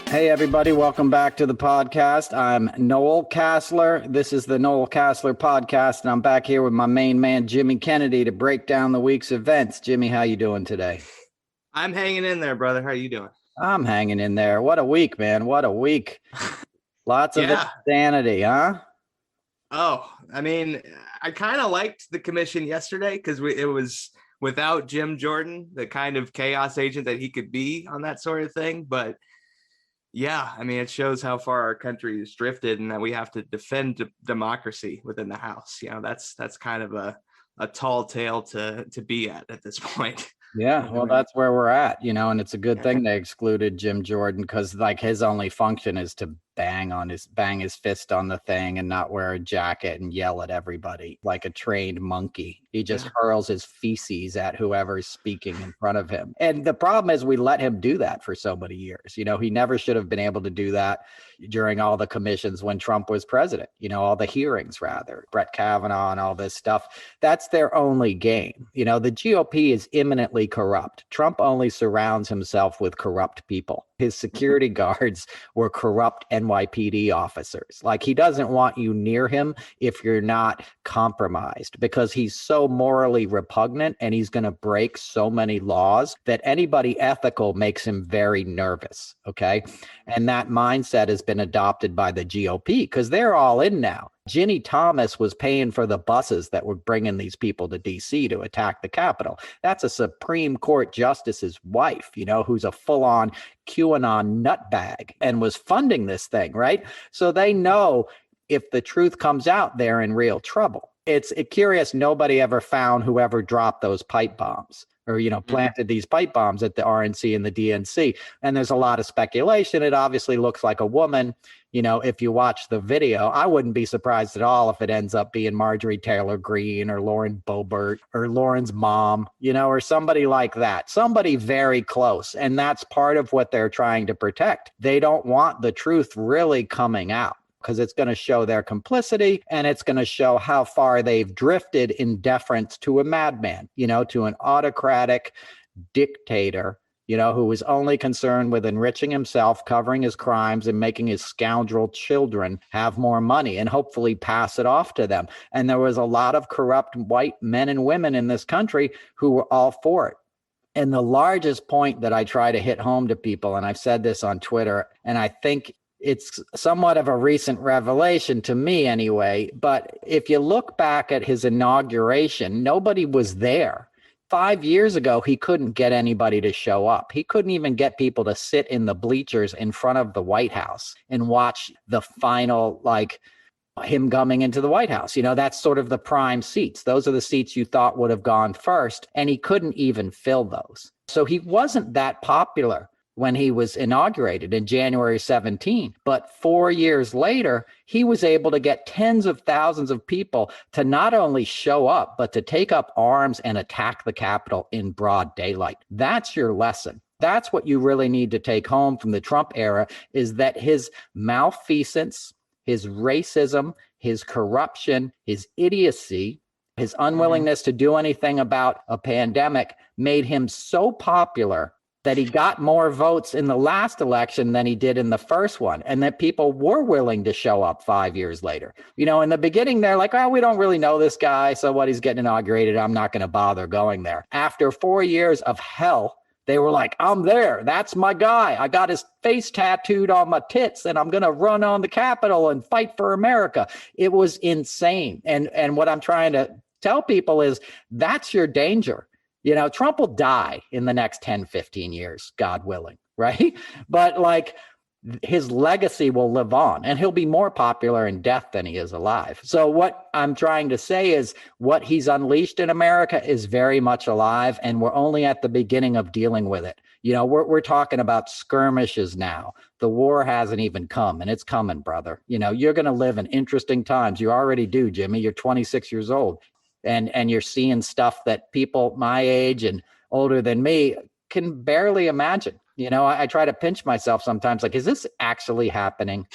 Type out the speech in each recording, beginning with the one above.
Hey, everybody. Welcome back to the podcast. I'm Noel Casler. This is the Noel Casler podcast, and I'm back here with my main man, Jimmy Kennedy, to break down the week's events. Jimmy, how you doing today? I'm hanging in there, brother. How are you doing? I'm hanging in there. What a week, man. What a week. Lots of Yeah. insanity, huh? Oh, I mean, I kind of liked the commission yesterday because it was without Jim Jordan, the kind of chaos agent that he could be on that sort of thing. But yeah, I mean, it shows how far our country has drifted and that we have to defend democracy within the House. That's kind of a tall tale to be at this point. Yeah, well, that's where we're at, and it's a good Yeah. thing they excluded Jim Jordan because, like, his only function is to bang his fist on the thing and not wear a jacket and yell at everybody like a trained monkey. He just hurls his feces at whoever's speaking in front of him. And the problem is we let him do that for so many years. He never should have been able to do that during all the commissions when Trump was president, all the hearings, rather, Brett Kavanaugh and all this stuff. That's their only game. The GOP is imminently corrupt. Trump only surrounds himself with corrupt people. His security guards were corrupt NYPD officers. Like, he doesn't want you near him if you're not compromised, because he's so morally repugnant and he's going to break so many laws that anybody ethical makes him very nervous. Okay. And that mindset has been adopted by the GOP because they're all in now. Ginny Thomas was paying for the buses that were bringing these people to D.C. to attack the Capitol. That's a Supreme Court justice's wife, who's a full-on QAnon nutbag and was funding this thing, right? So they know if the truth comes out, they're in real trouble. It's curious, nobody ever found whoever dropped those pipe bombs or, planted these pipe bombs at the RNC and the DNC. And there's a lot of speculation. It obviously looks like a woman. If you watch the video, I wouldn't be surprised at all if it ends up being Marjorie Taylor Greene or Lauren Boebert or Lauren's mom, or somebody like that, somebody very close. And that's part of what they're trying to protect. They don't want the truth really coming out, because it's going to show their complicity and it's going to show how far they've drifted in deference to a madman, to an autocratic dictator, who was only concerned with enriching himself, covering his crimes, and making his scoundrel children have more money and hopefully pass it off to them. And there was a lot of corrupt white men and women in this country who were all for it. And the largest point that I try to hit home to people, and I've said this on Twitter, and I think it's somewhat of a recent revelation to me anyway, but if you look back at his inauguration, nobody was there. 5 years ago, he couldn't get anybody to show up. He couldn't even get people to sit in the bleachers in front of the White House and watch the final, him coming into the White House. That's sort of the prime seats. Those are the seats you thought would have gone first, and he couldn't even fill those. So he wasn't that popular when he was inaugurated in January 17. But 4 years later, he was able to get tens of thousands of people to not only show up, but to take up arms and attack the Capitol in broad daylight. That's your lesson. That's what you really need to take home from the Trump era, is that his malfeasance, his racism, his corruption, his idiocy, his unwillingness to do anything about a pandemic made him so popular that he got more votes in the last election than he did in the first one, and that people were willing to show up 5 years later. In the beginning, they're like, oh, we don't really know this guy, so what, he's getting inaugurated, I'm not going to bother going there. After 4 years of hell, they were like, I'm there. That's my guy. I got his face tattooed on my tits, and I'm going to run on the Capitol and fight for America. It was insane. And what I'm trying to tell people is that's your danger. Trump will die in the next 10, 15 years, God willing, right? But his legacy will live on, and he'll be more popular in death than he is alive. So what I'm trying to say is what he's unleashed in America is very much alive, and we're only at the beginning of dealing with it. We're talking about skirmishes now. The war hasn't even come, and it's coming, brother. You're going to live in interesting times. You already do, Jimmy. You're 26 years old. And you're seeing stuff that people my age and older than me can barely imagine. I try to pinch myself sometimes, like, is this actually happening?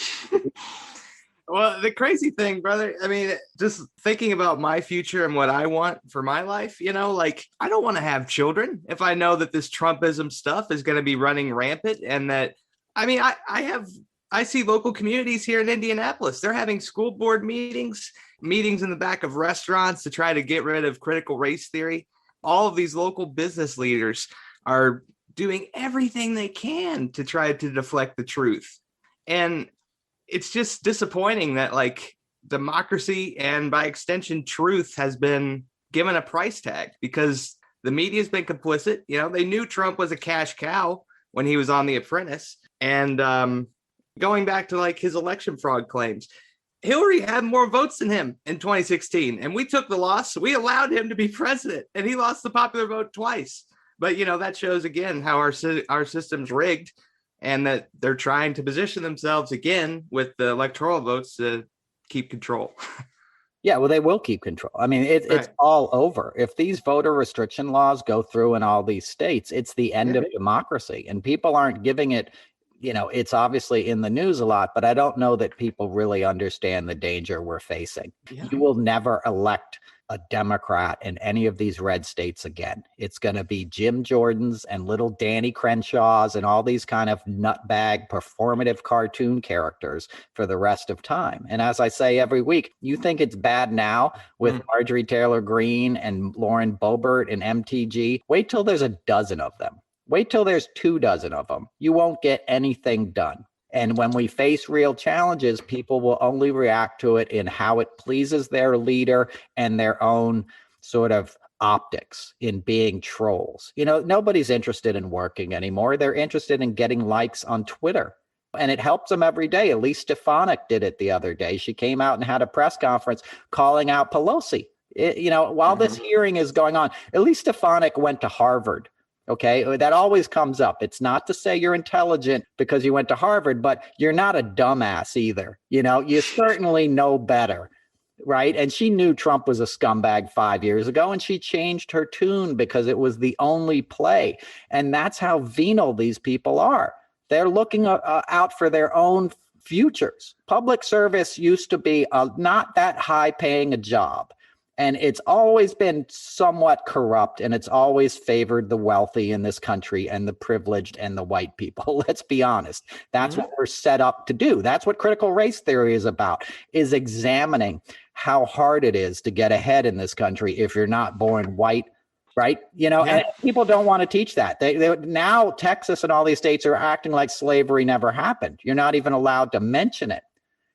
Well, the crazy thing, brother, I mean, just thinking about my future and what I want for my life, I don't want to have children if I know that this Trumpism stuff is going to be running rampant and that I mean, I see local communities here in Indianapolis. They're having school board meetings in the back of restaurants to try to get rid of critical race theory. All of these local business leaders are doing everything they can to try to deflect the truth. And it's just disappointing that like democracy and by extension truth has been given a price tag, because the media's been complicit. You know, they knew Trump was a cash cow when he was on The Apprentice. And going back to like his election fraud claims, Hillary had more votes than him in 2016, and we took the loss. We allowed him to be president, and he lost the popular vote twice. But, you know, that shows again how our system's rigged, and that they're trying to position themselves again with the electoral votes to keep control. Yeah, well, they will keep control. I mean, it's all over. If these voter restriction laws go through in all these states, it's the end of democracy. And people aren't giving it, you know, it's obviously in the news a lot, but I don't know that people really understand the danger we're facing. Yeah. You will never elect a Democrat in any of these red states again. It's going to be Jim Jordan's and little Danny Crenshaw's and all these kind of nutbag performative cartoon characters for the rest of time. And as I say every week, you think it's bad now with Marjorie Taylor Greene and Lauren Boebert and MTG. Wait till there's a dozen of them. Wait till there's 24 of them. You won't get anything done. And when we face real challenges, people will only react to it in how it pleases their leader and their own sort of optics in being trolls. You know, nobody's interested in working anymore. They're interested in getting likes on Twitter. And it helps them every day. Elise Stefanik did it the other day. She came out and had a press conference calling out Pelosi. While this hearing is going on, Elise Stefanik went to Harvard. Okay, that always comes up. It's not to say you're intelligent because you went to Harvard, but you're not a dumbass either. You know, you certainly know better, right? And she knew Trump was a scumbag 5 years ago, and she changed her tune because it was the only play. And that's how venal these people are. They're looking out for their own futures. Public service used to be not that high paying a job. And it's always been somewhat corrupt, and it's always favored the wealthy in this country and the privileged and the white people. Let's be honest. That's what we're set up to do. That's what critical race theory is about, is examining how hard it is to get ahead in this country if you're not born white, right? You know, and people don't want to teach that. They now Texas and all these states are acting like slavery never happened. You're not even allowed to mention it.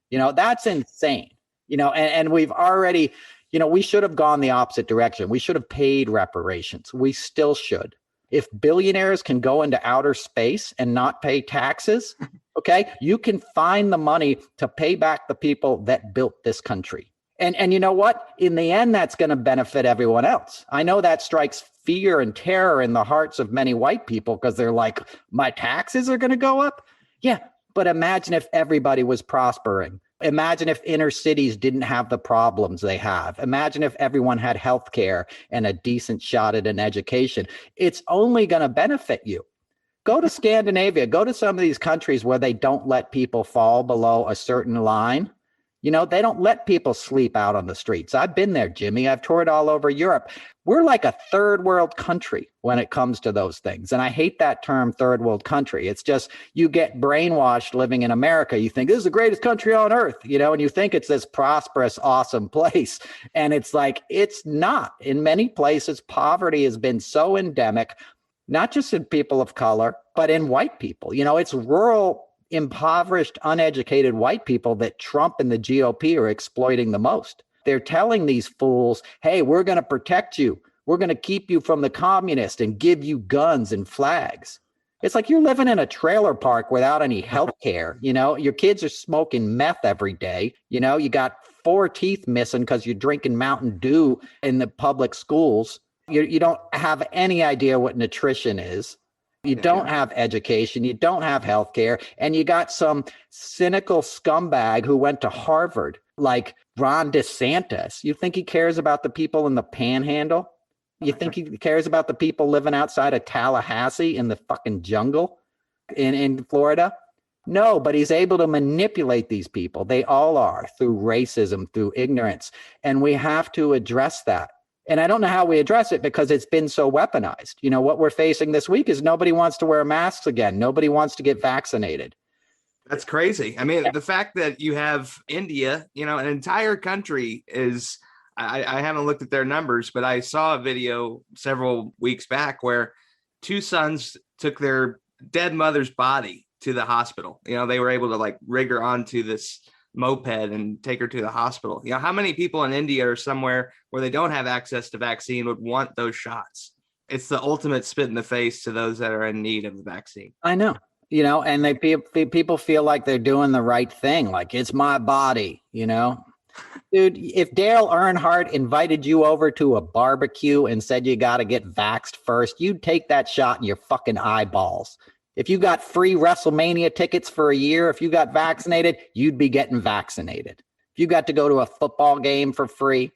You know, that's insane. You know, and we've already... You know, we should have gone the opposite direction. We should have paid reparations. We still should. If billionaires can go into outer space and not pay taxes, okay, you can find the money to pay back the people that built this country. And you know what? In the end, that's going to benefit everyone else. I know that strikes fear and terror in the hearts of many white people because they're like, my taxes are going to go up? Yeah, but imagine if everybody was prospering. Imagine if inner cities didn't have the problems they have. Imagine if everyone had health care and a decent shot at an education. It's only going to benefit you. Go to Scandinavia. Go to some of these countries where they don't let people fall below a certain line. You know, they don't let people sleep out on the streets. I've been there, Jimmy. I've toured all over Europe. We're like a third world country when it comes to those things. And I hate that term third world country. It's just you get brainwashed living in America. You think this is the greatest country on earth, you know, and you think it's this prosperous, awesome place. And it's like, it's not. In many places, poverty has been so endemic, not just in people of color, but in white people. You know, it's rural, impoverished, uneducated white people that Trump and the GOP are exploiting the most. They're telling these fools, hey, we're going to protect you. We're going to keep you from the communists and give you guns and flags. It's like you're living in a trailer park without any health care. You know, your kids are smoking meth every day. You know, you got 4 teeth missing because you're drinking Mountain Dew in the public schools. You don't have any idea what nutrition is. You don't have education, you don't have health care, and you got some cynical scumbag who went to Harvard, like Ron DeSantis. You think he cares about the people in the Panhandle? You think he cares about the people living outside of Tallahassee in the fucking jungle in Florida? No, but he's able to manipulate these people. They all are, through racism, through ignorance, and we have to address that. And I don't know how we address it because it's been so weaponized. You know, what we're facing this week is nobody wants to wear masks again. Nobody wants to get vaccinated. That's crazy. I mean, the fact that you have India, you know, an entire country is, I haven't looked at their numbers, but I saw a video several weeks back where two sons took their dead mother's body to the hospital. You know, they were able to like rig her onto this moped and take her to the hospital. You know, how many people in India or somewhere where they don't have access to vaccine would want those shots? It's the ultimate spit in the face to those that are in need of the vaccine. I know. You know, and people feel like they're doing the right thing. Like, it's my body, you know. Dude, if Dale Earnhardt invited you over to a barbecue and said you got to get vaxxed first, you'd take that shot in your fucking eyeballs. If you got free WrestleMania tickets for a year, if you got vaccinated, you'd be getting vaccinated. If you got to go to a football game for free,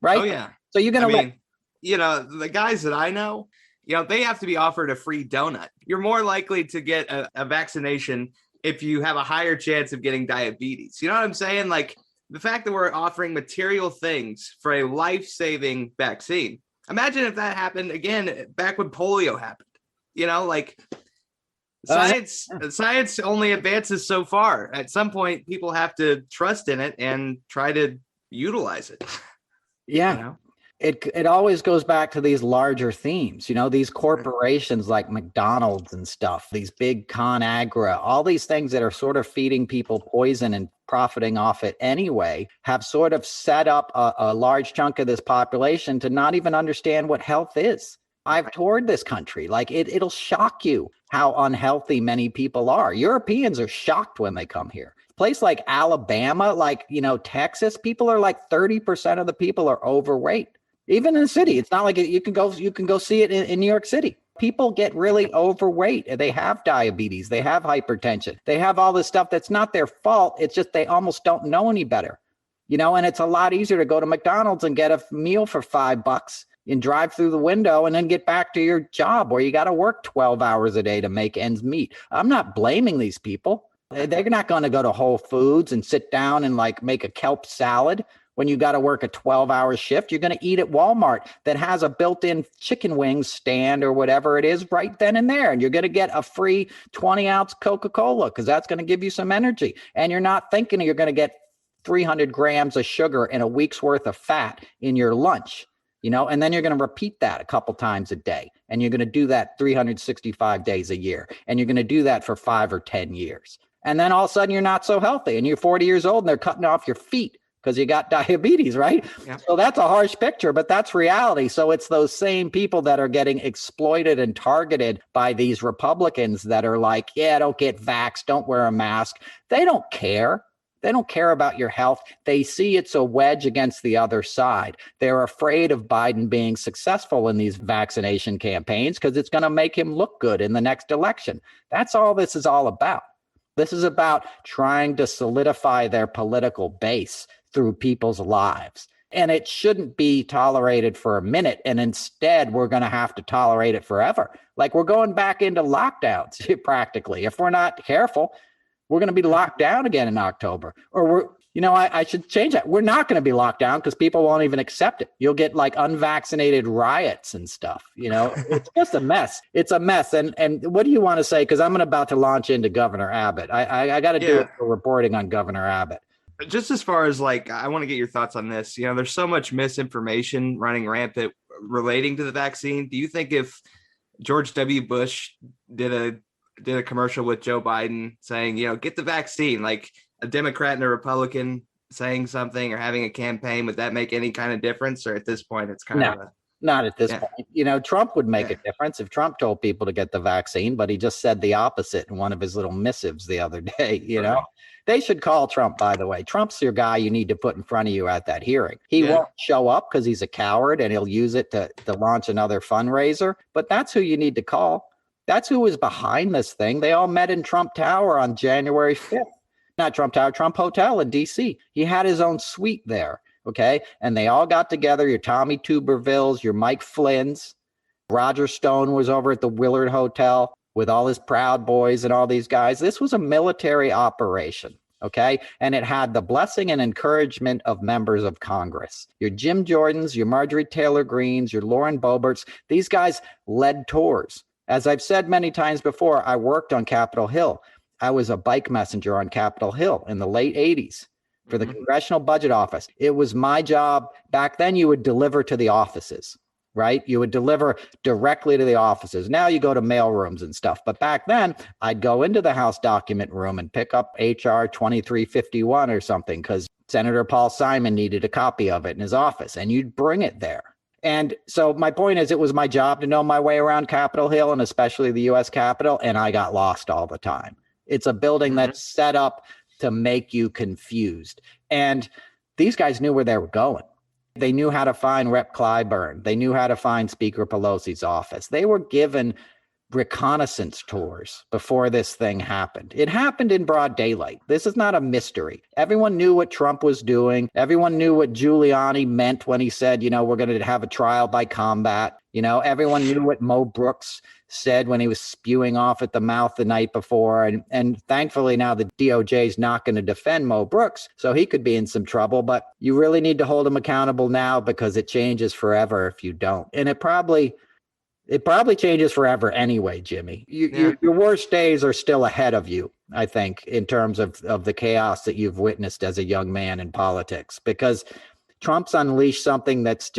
right? Oh, yeah. So you're going to you know, the guys that I know, you know, they have to be offered a free donut. You're more likely to get a vaccination if you have a higher chance of getting diabetes. You know what I'm saying? Like, the fact that we're offering material things for a life-saving vaccine. Imagine if that happened again back when polio happened. You know, like science only advances so far. At some point, people have to trust in it and try to utilize it. Yeah. You know? It always goes back to these larger themes, you know, these corporations like McDonald's and stuff, these big ConAgra, all these things that are sort of feeding people poison and profiting off it anyway, have sort of set up a large chunk of this population to not even understand what health is. I've toured this country. Like, it'll shock you how unhealthy many people are. Europeans are shocked when they come here. Place like Alabama, like, you know, Texas, people are like 30% of the people are overweight. Even in the city, it's not like you can go see it in New York City. People get really overweight. They have diabetes. They have hypertension. They have all this stuff that's not their fault. It's just they almost don't know any better, you know, and it's a lot easier to go to McDonald's and get a meal for $5 and drive through the window and then get back to your job where you got to work 12 hours a day to make ends meet. I'm not blaming these people. They're not going to go to Whole Foods and sit down and like make a kelp salad. When you got to work a 12-hour shift, you're going to eat at Walmart that has a built-in chicken wings stand or whatever it is right then and there. And you're going to get a free 20-ounce Coca-Cola because that's going to give you some energy. And you're not thinking you're going to get 300 grams of sugar and a week's worth of fat in your lunch, you know, and then you're going to repeat that a couple times a day. And you're going to do that 365 days a year. And you're going to do that for 5 or 10 years. And then all of a sudden you're not so healthy and you're 40 years old and they're cutting off your feet because you got diabetes, right? Yeah. So that's a harsh picture, but that's reality. So it's those same people that are getting exploited and targeted by these Republicans that are like, yeah, don't get vaxxed, don't wear a mask. They don't care. They don't care about your health. They see it's a wedge against the other side. They're afraid of Biden being successful in these vaccination campaigns because it's going to make him look good in the next election. That's all this is all about. This is about trying to solidify their political base through people's lives. And it shouldn't be tolerated for a minute. And instead, we're going to have to tolerate it forever. Like, we're going back into lockdowns practically. If we're not careful, we're going to be locked down again in October. Or I should change that. We're not going to be locked down because people won't even accept it. You'll get like unvaccinated riots and stuff. You know, it's just a mess. It's a mess. And what do you want to say? Because I'm about to launch into Governor Abbott. I got to do it for reporting on Governor Abbott. Just as far as like, I want to get your thoughts on this. You know, there's so much misinformation running rampant relating to the vaccine. Do you think if George W. Bush did a commercial with Joe Biden saying, you know, get the vaccine, like a Democrat and a Republican saying something or having a campaign, would that make any kind of difference? Or at this point, it's kind of not at this point. You know, Trump would make a difference if Trump told people to get the vaccine, but he just said the opposite in one of his little missives the other day, you know. They should call Trump, by the way. Trump's your guy you need to put in front of you at that hearing. He won't show up because he's a coward and he'll use it to launch another fundraiser. But that's who you need to call. That's who was behind this thing. They all met in Trump Tower on January 5th. Not Trump Tower, Trump Hotel in D.C. He had his own suite there, okay? And they all got together, your Tommy Tubervilles, your Mike Flynn's. Roger Stone was over at the Willard Hotel with all his Proud Boys and all these guys. This was a military operation, Okay. And it had the blessing and encouragement of members of Congress. Your Jim Jordans, your Marjorie Taylor Greens, your Lauren Boeberts, these guys led tours. As I've said many times before, I worked on Capitol Hill. I was a bike messenger on Capitol Hill in the late 80s for the Congressional Budget Office. It was my job. Back then, you would deliver to the offices, right? You would deliver directly to the offices. Now you go to mail rooms and stuff. But back then, I'd go into the House document room and pick up HR 2351 or something because Senator Paul Simon needed a copy of it in his office, and you'd bring it there. And so my point is, it was my job to know my way around Capitol Hill and especially the U.S. Capitol, and I got lost all the time. It's a building that's set up to make you confused. And these guys knew where they were going. They knew how to find Rep. Clyburn. They knew how to find Speaker Pelosi's office. They were given reconnaissance tours before this thing happened. It happened in broad daylight. This is not a mystery. Everyone knew what Trump was doing. Everyone knew what Giuliani meant when he said, we're going to have a trial by combat. Everyone knew what Mo Brooks said when he was spewing off at the mouth the night before. And thankfully now the DOJ is not going to defend Mo Brooks, so he could be in some trouble. But you really need to hold him accountable now because it changes forever if you don't. And it probably changes forever anyway, Jimmy. Your worst days are still ahead of you, I think, in terms of the chaos that you've witnessed as a young man in politics, because Trump's unleashed something that's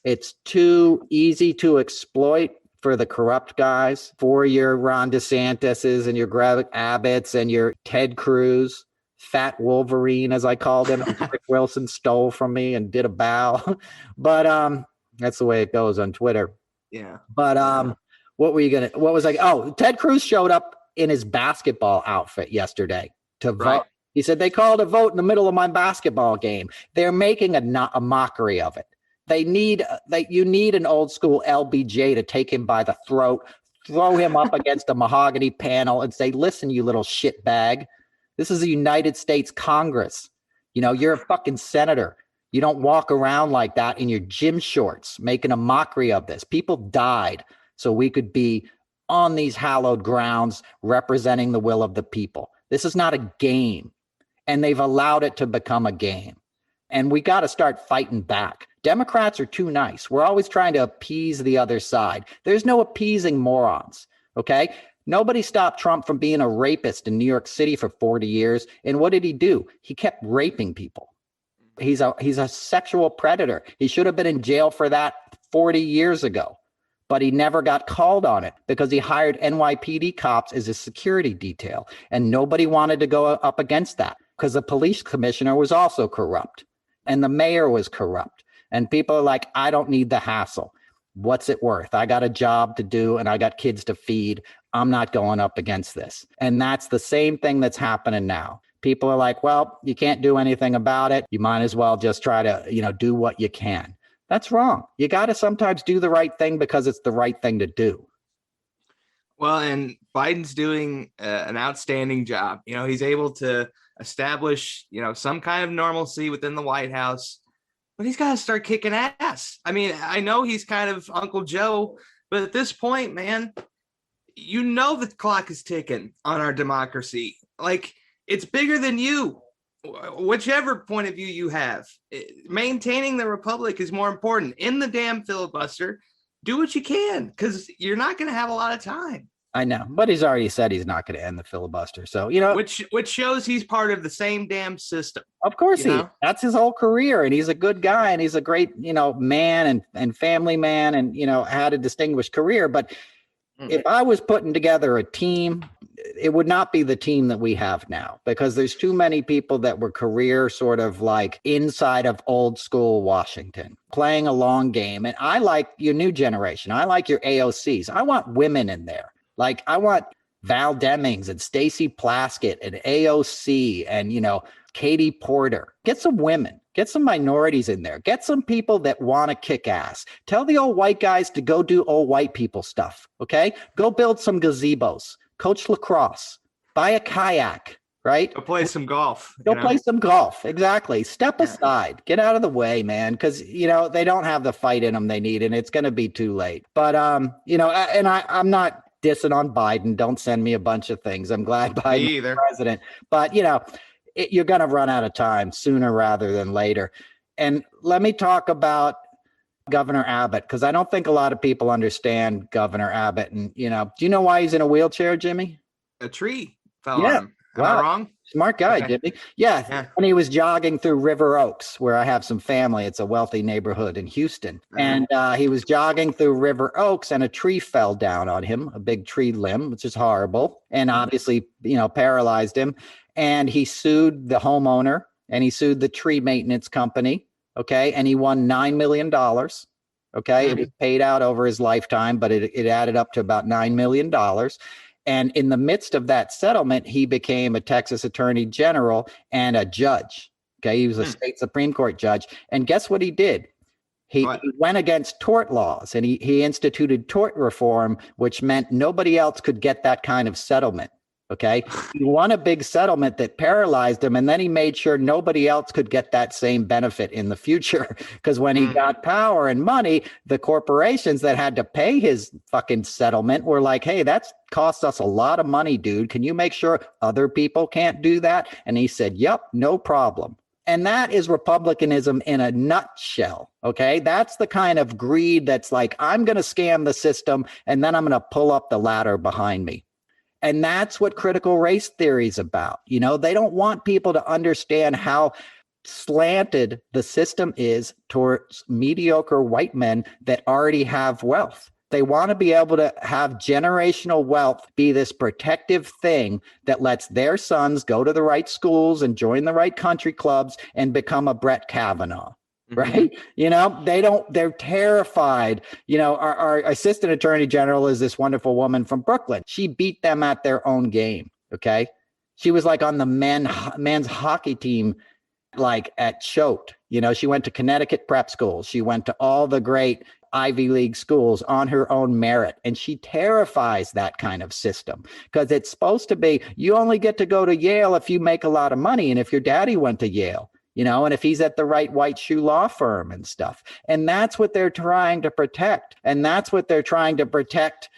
it's too easy to exploit for the corrupt guys, for your Ron DeSantis's and your Greg Abbotts and your Ted Cruz, Fat Wolverine, as I called him. Rick Wilson stole from me and did a bow. But that's the way it goes on Twitter. Yeah. But Ted Cruz showed up in his basketball outfit yesterday to vote. He said they called a vote in the middle of my basketball game. They're making a mockery of it. You need an old school LBJ to take him by the throat, throw him up against a mahogany panel and say, listen, you little shitbag, this is the United States Congress. You're a fucking senator. You don't walk around like that in your gym shorts, making a mockery of this. People died so we could be on these hallowed grounds representing the will of the people. This is not a game, and they've allowed it to become a game. And we got to start fighting back. Democrats are too nice. We're always trying to appease the other side. There's no appeasing morons, okay? Nobody stopped Trump from being a rapist in New York City for 40 years. And what did he do? He kept raping people. He's a sexual predator. He should have been in jail for that 40 years ago, but he never got called on it because he hired NYPD cops as a security detail. And nobody wanted to go up against that because the police commissioner was also corrupt and the mayor was corrupt. And people are like, I don't need the hassle. What's it worth? I got a job to do and I got kids to feed. I'm not going up against this. And that's the same thing that's happening now. People are like, well, you can't do anything about it. You might as well just try to, do what you can. That's wrong. You got to sometimes do the right thing because it's the right thing to do. Well, and Biden's doing an outstanding job. He's able to establish, some kind of normalcy within the White House, but he's got to start kicking ass. I mean, I know he's kind of Uncle Joe, but at this point, man, the clock is ticking on our democracy. Like, it's bigger than you, whichever point of view you have. Maintaining the republic is more important. In the damn filibuster, do what you can because you're not going to have a lot of time. I know, but he's already said he's not going to end the filibuster. So, which shows he's part of the same damn system. Of course that's his whole career. And he's a good guy and he's a great, man and family man and, had a distinguished career. But if I was putting together a team, it would not be the team that we have now because there's too many people that were career sort of like inside of old school Washington playing a long game. And I like your new generation. I like your AOCs. I want women in there. Like I want Val Demings and Stacey Plaskett and AOC and, Katie Porter. Get some women. Get some minorities in there. Get some people that want to kick ass. Tell the old white guys to go do old white people stuff, okay? Go build some gazebos. Coach lacrosse. Buy a kayak, right? Go play some golf. Go play some golf. Exactly. Step aside. Get out of the way, man, because, they don't have the fight in them they need, and it's going to be too late. But, I'm not dissing on Biden. Don't send me a bunch of things. I'm glad Biden's president. But, you're going to run out of time sooner rather than later. And let me talk about Governor Abbott, because I don't think a lot of people understand Governor Abbott. And, do you know why he's in a wheelchair, Jimmy? A tree fell on him. Am I wrong? Smart guy, Okay. Jimmy. Yeah. When he was jogging through River Oaks, where I have some family, it's a wealthy neighborhood in Houston. And he was jogging through River Oaks and a tree fell down on him, a big tree limb, which is horrible. And obviously, paralyzed him. And he sued the homeowner and he sued the tree maintenance company. Okay. And he won $9 million. Okay. It was paid out over his lifetime, but it added up to about $9 million. And in the midst of that settlement, he became a Texas attorney general and a judge. Okay. He was a state Supreme Court judge. And guess what he did? He went against tort laws and he instituted tort reform, which meant nobody else could get that kind of settlement. Okay. He won a big settlement that paralyzed him. And then he made sure nobody else could get that same benefit in the future. Because when he got power and money, the corporations that had to pay his fucking settlement were like, hey, that's cost us a lot of money, dude. Can you make sure other people can't do that? And he said, yep, no problem. And that is Republicanism in a nutshell. Okay. That's the kind of greed that's like, I'm going to scam the system and then I'm going to pull up the ladder behind me. And that's what critical race theory is about. They don't want people to understand how slanted the system is towards mediocre white men that already have wealth. They want to be able to have generational wealth be this protective thing that lets their sons go to the right schools and join the right country clubs and become a Brett Kavanaugh. Right. They're terrified. Our assistant attorney general is this wonderful woman from Brooklyn. She beat them at their own game. Okay. She was like on the men's hockey team, like at Choate. She went to Connecticut prep schools. She went to all the great Ivy League schools on her own merit. And she terrifies that kind of system because it's supposed to be, you only get to go to Yale if you make a lot of money. And if your daddy went to Yale, and if he's at the right white shoe law firm and stuff. And that's what they're trying to protect. And that's what they're trying to protect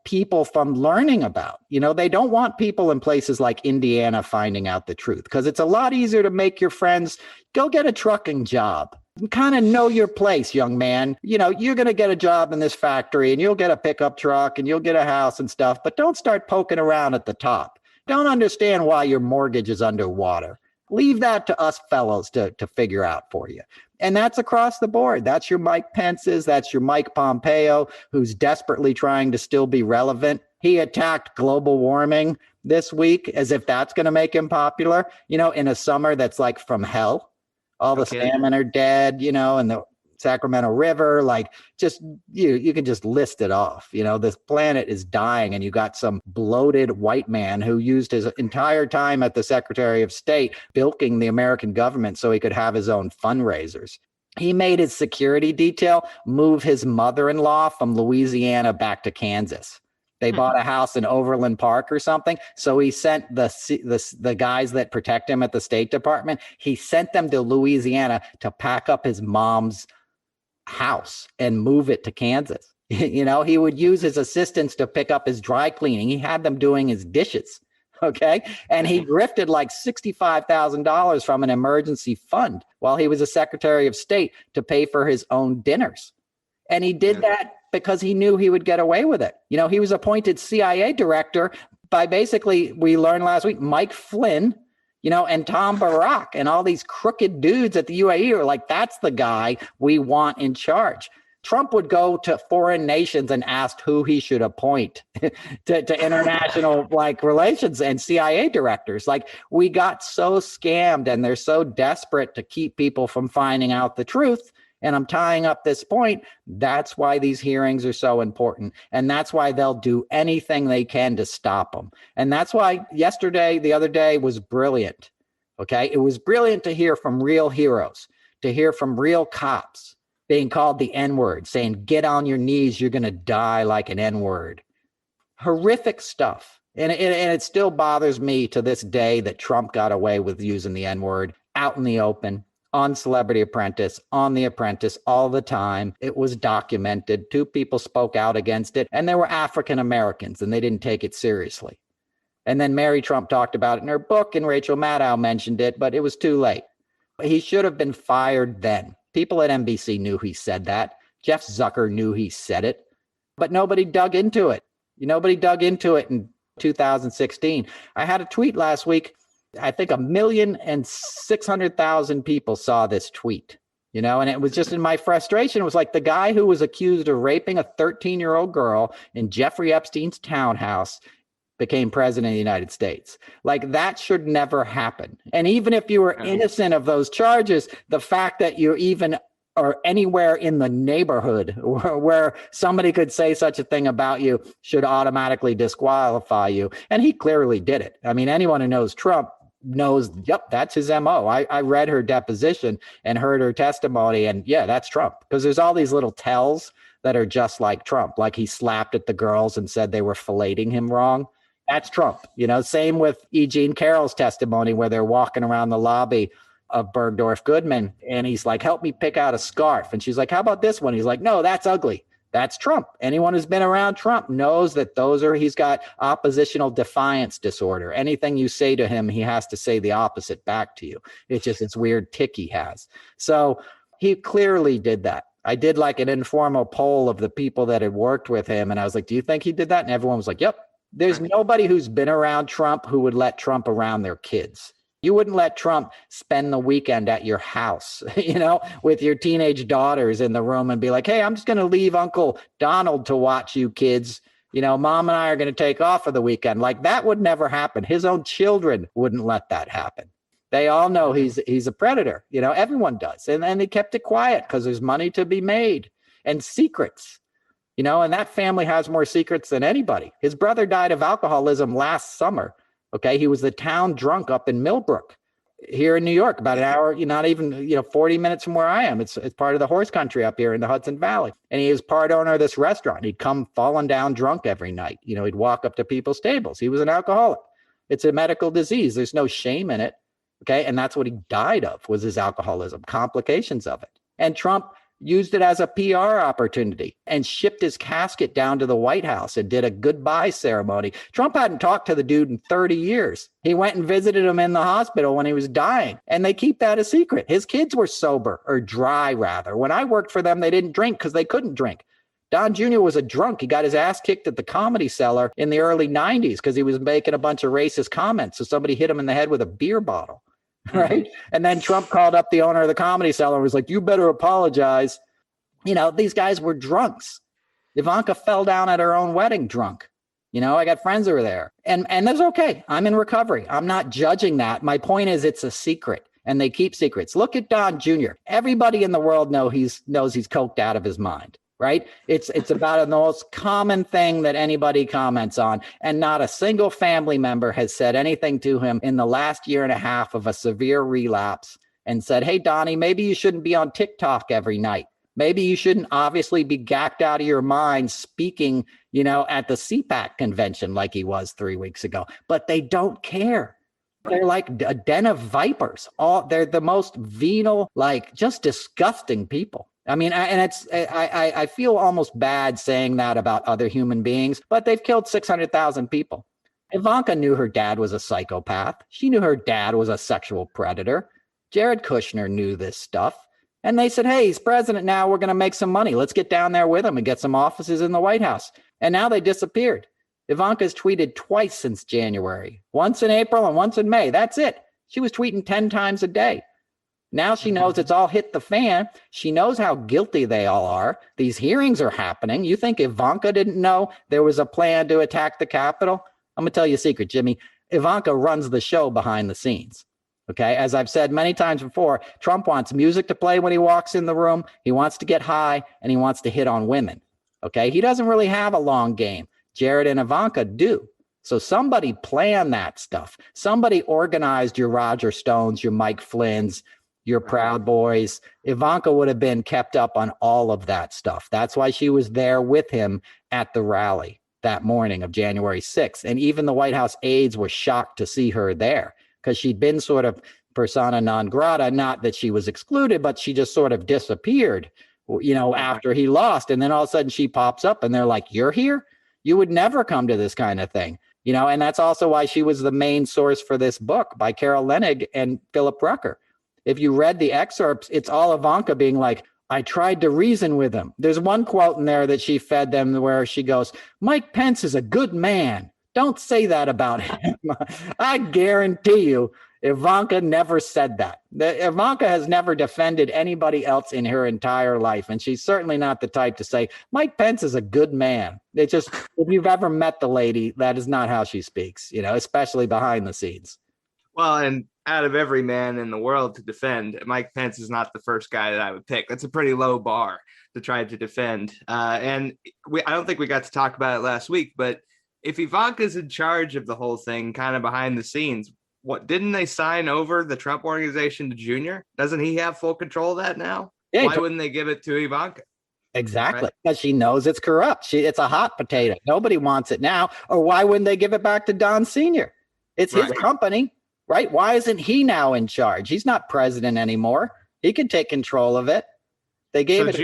people from learning about. They don't want people in places like Indiana finding out the truth because it's a lot easier to make your friends go get a trucking job. Kind of know your place, young man. You're going to get a job in this factory and you'll get a pickup truck and you'll get a house and stuff, but don't start poking around at the top. Don't understand why your mortgage is underwater. Leave that to us fellows to figure out for you. And that's across the board. That's your Mike Pence's. That's your Mike Pompeo, who's desperately trying to still be relevant. He attacked global warming this week as if that's going to make him popular, in a summer that's like from hell. All the salmon are dead, and the Sacramento River, like just you can just list it off. This planet is dying and you got some bloated white man who used his entire time at the Secretary of State bilking the American government so he could have his own fundraisers. He made his security detail move his mother-in-law from Louisiana back to Kansas. They bought a house in Overland Park or something. So he sent the guys that protect him at the State Department. He sent them to Louisiana to pack up his mom's house and move it to Kansas. He would use his assistants to pick up his dry cleaning. He had them doing his dishes. Okay. And he grifted like $65,000 from an emergency fund while he was a Secretary of State to pay for his own dinners. And he did that because he knew he would get away with it. He was appointed CIA director by basically, we learned last week, Mike Flynn, and Tom Barak and all these crooked dudes at the UAE are like, that's the guy we want in charge. Trump would go to foreign nations and ask who he should appoint to international relations and CIA directors. Like, we got so scammed and they're so desperate to keep people from finding out the truth. And I'm tying up this point. That's why these hearings are so important. And that's why they'll do anything they can to stop them. And that's why the other day was brilliant. Okay. It was brilliant to hear from real heroes, to hear from real cops being called the N-word, saying, get on your knees, you're going to die like an N-word. Horrific stuff. And it still bothers me to this day that Trump got away with using the N-word out in the open. On Celebrity Apprentice, on The Apprentice, all the time. It was documented. 2 people spoke out against it, and they were African Americans, and they didn't take it seriously. And then Mary Trump talked about it in her book, and Rachel Maddow mentioned it, but it was too late. He should have been fired then. People at NBC knew he said that. Jeff Zucker knew he said it, but nobody dug into it. Nobody dug into it in 2016. I had a tweet last week. I think 1,600,000 people saw this tweet, and it was just in my frustration. It was like the guy who was accused of raping a 13-year-old girl in Jeffrey Epstein's townhouse became president of the United States. Like, that should never happen. And even if you were innocent of those charges, the fact that you even are anywhere in the neighborhood where somebody could say such a thing about you should automatically disqualify you. And he clearly did it. I mean, anyone who knows Trump knows, yep, that's his MO. I read her deposition and heard her testimony, and yeah, that's Trump. Because there's all these little tells that are just like Trump, like he slapped at the girls and said they were filleting him wrong. That's Trump. Same with E. Jean Carroll's testimony, where they're walking around the lobby of Bergdorf Goodman, and he's like, help me pick out a scarf. And she's like, how about this one? He's like, no, that's ugly. That's Trump. Anyone who's been around Trump knows that he's got oppositional defiance disorder. Anything you say to him, he has to say the opposite back to you. It's just this weird tick he has. So he clearly did that. I did like an informal poll of the people that had worked with him, and I was like, do you think he did that? And everyone was like, yep. There's nobody who's been around Trump who would let Trump around their kids. You wouldn't let Trump spend the weekend at your house, with your teenage daughters in the room and be like, hey, I'm just going to leave Uncle Donald to watch you kids. Mom and I are going to take off for the weekend. Like, that would never happen. His own children wouldn't let that happen. They all know he's a predator. Everyone does. And they kept it quiet because there's money to be made and secrets. And that family has more secrets than anybody. His brother died of alcoholism last summer. Okay. He was the town drunk up in Millbrook here in New York, about an hour, not even, 40 minutes from where I am. It's part of the horse country up here in the Hudson Valley. And he was part owner of this restaurant. He'd come falling down drunk every night. He'd walk up to people's tables. He was an alcoholic. It's a medical disease. There's no shame in it. Okay. And that's what he died of, was his alcoholism, complications of it. And Trump used it as a PR opportunity and shipped his casket down to the White House and did a goodbye ceremony. Trump hadn't talked to the dude in 30 years. He went and visited him in the hospital when he was dying, and they keep that a secret. His kids were sober, or dry rather. When I worked for them, they didn't drink because they couldn't drink. Don Jr. was a drunk. He got his ass kicked at the Comedy Cellar in the early 90s because he was making a bunch of racist comments. So somebody hit him in the head with a beer bottle. Right. And then Trump called up the owner of the Comedy Cellar and was like, you better apologize. These guys were drunks. Ivanka fell down at her own wedding drunk. I got friends who were there, and that's okay. I'm in recovery. I'm not judging that. My point is, it's a secret, and they keep secrets. Look at Don Jr. Everybody in the world knows he's coked out of his mind. Right. It's about the most common thing that anybody comments on. And not a single family member has said anything to him in the last year and a half of a severe relapse and said, hey, Donnie, maybe you shouldn't be on TikTok every night. Maybe you shouldn't obviously be gacked out of your mind speaking, at the CPAC convention like he was 3 weeks ago. But they don't care. They're like a den of vipers. They're the most venal, like just disgusting people. I mean, I feel almost bad saying that about other human beings, but they've killed 600,000 people. Ivanka knew her dad was a psychopath. She knew her dad was a sexual predator. Jared Kushner knew this stuff. And they said, hey, he's president now. We're going to make some money. Let's get down there with him and get some offices in the White House. And now they disappeared. Ivanka's tweeted twice since January, once in April and once in May. That's it. She was tweeting 10 times a day. Now she knows it's all hit the fan. She knows how guilty they all are. These hearings are happening. You think Ivanka didn't know there was a plan to attack the Capitol? I'm going to tell you a secret, Jimmy. Ivanka runs the show behind the scenes. Okay. As I've said many times before, Trump wants music to play when he walks in the room. He wants to get high and he wants to hit on women. Okay. He doesn't really have a long game. Jared and Ivanka do. So somebody planned that stuff. Somebody organized your Roger Stones, your Mike Flynn's, your Proud Boys. Ivanka would have been kept up on all of that stuff. That's why she was there with him at the rally that morning of January 6th. And even the White House aides were shocked to see her there because she'd been sort of persona non grata. Not that she was excluded, but she just sort of disappeared, after he lost. And then all of a sudden she pops up and they're like, you're here? You would never come to this kind of thing. And that's also why she was the main source for this book by Carol Leonnig and Philip Rucker. If you read the excerpts, it's all Ivanka being like, I tried to reason with him. There's one quote in there that she fed them where she goes, Mike Pence is a good man. Don't say that about him. I guarantee you, Ivanka never said that. Ivanka has never defended anybody else in her entire life. And she's certainly not the type to say, Mike Pence is a good man. It's just, if you've ever met the lady, that is not how she speaks, especially behind the scenes. Well, and out of every man in the world to defend, Mike Pence is not the first guy that I would pick. That's a pretty low bar to try to defend. I don't think we got to talk about it last week, but if Ivanka's in charge of the whole thing, kind of behind the scenes, didn't they sign over the Trump organization to Junior? Doesn't he have full control of that now? Yeah, why wouldn't they give it to Ivanka? Exactly, right? Because she knows it's corrupt. It's a hot potato. Nobody wants it now. Or why wouldn't they give it back to Don Sr.? It's his company, right? Why isn't he now in charge? He's not president anymore. He can take control of it. They gave it.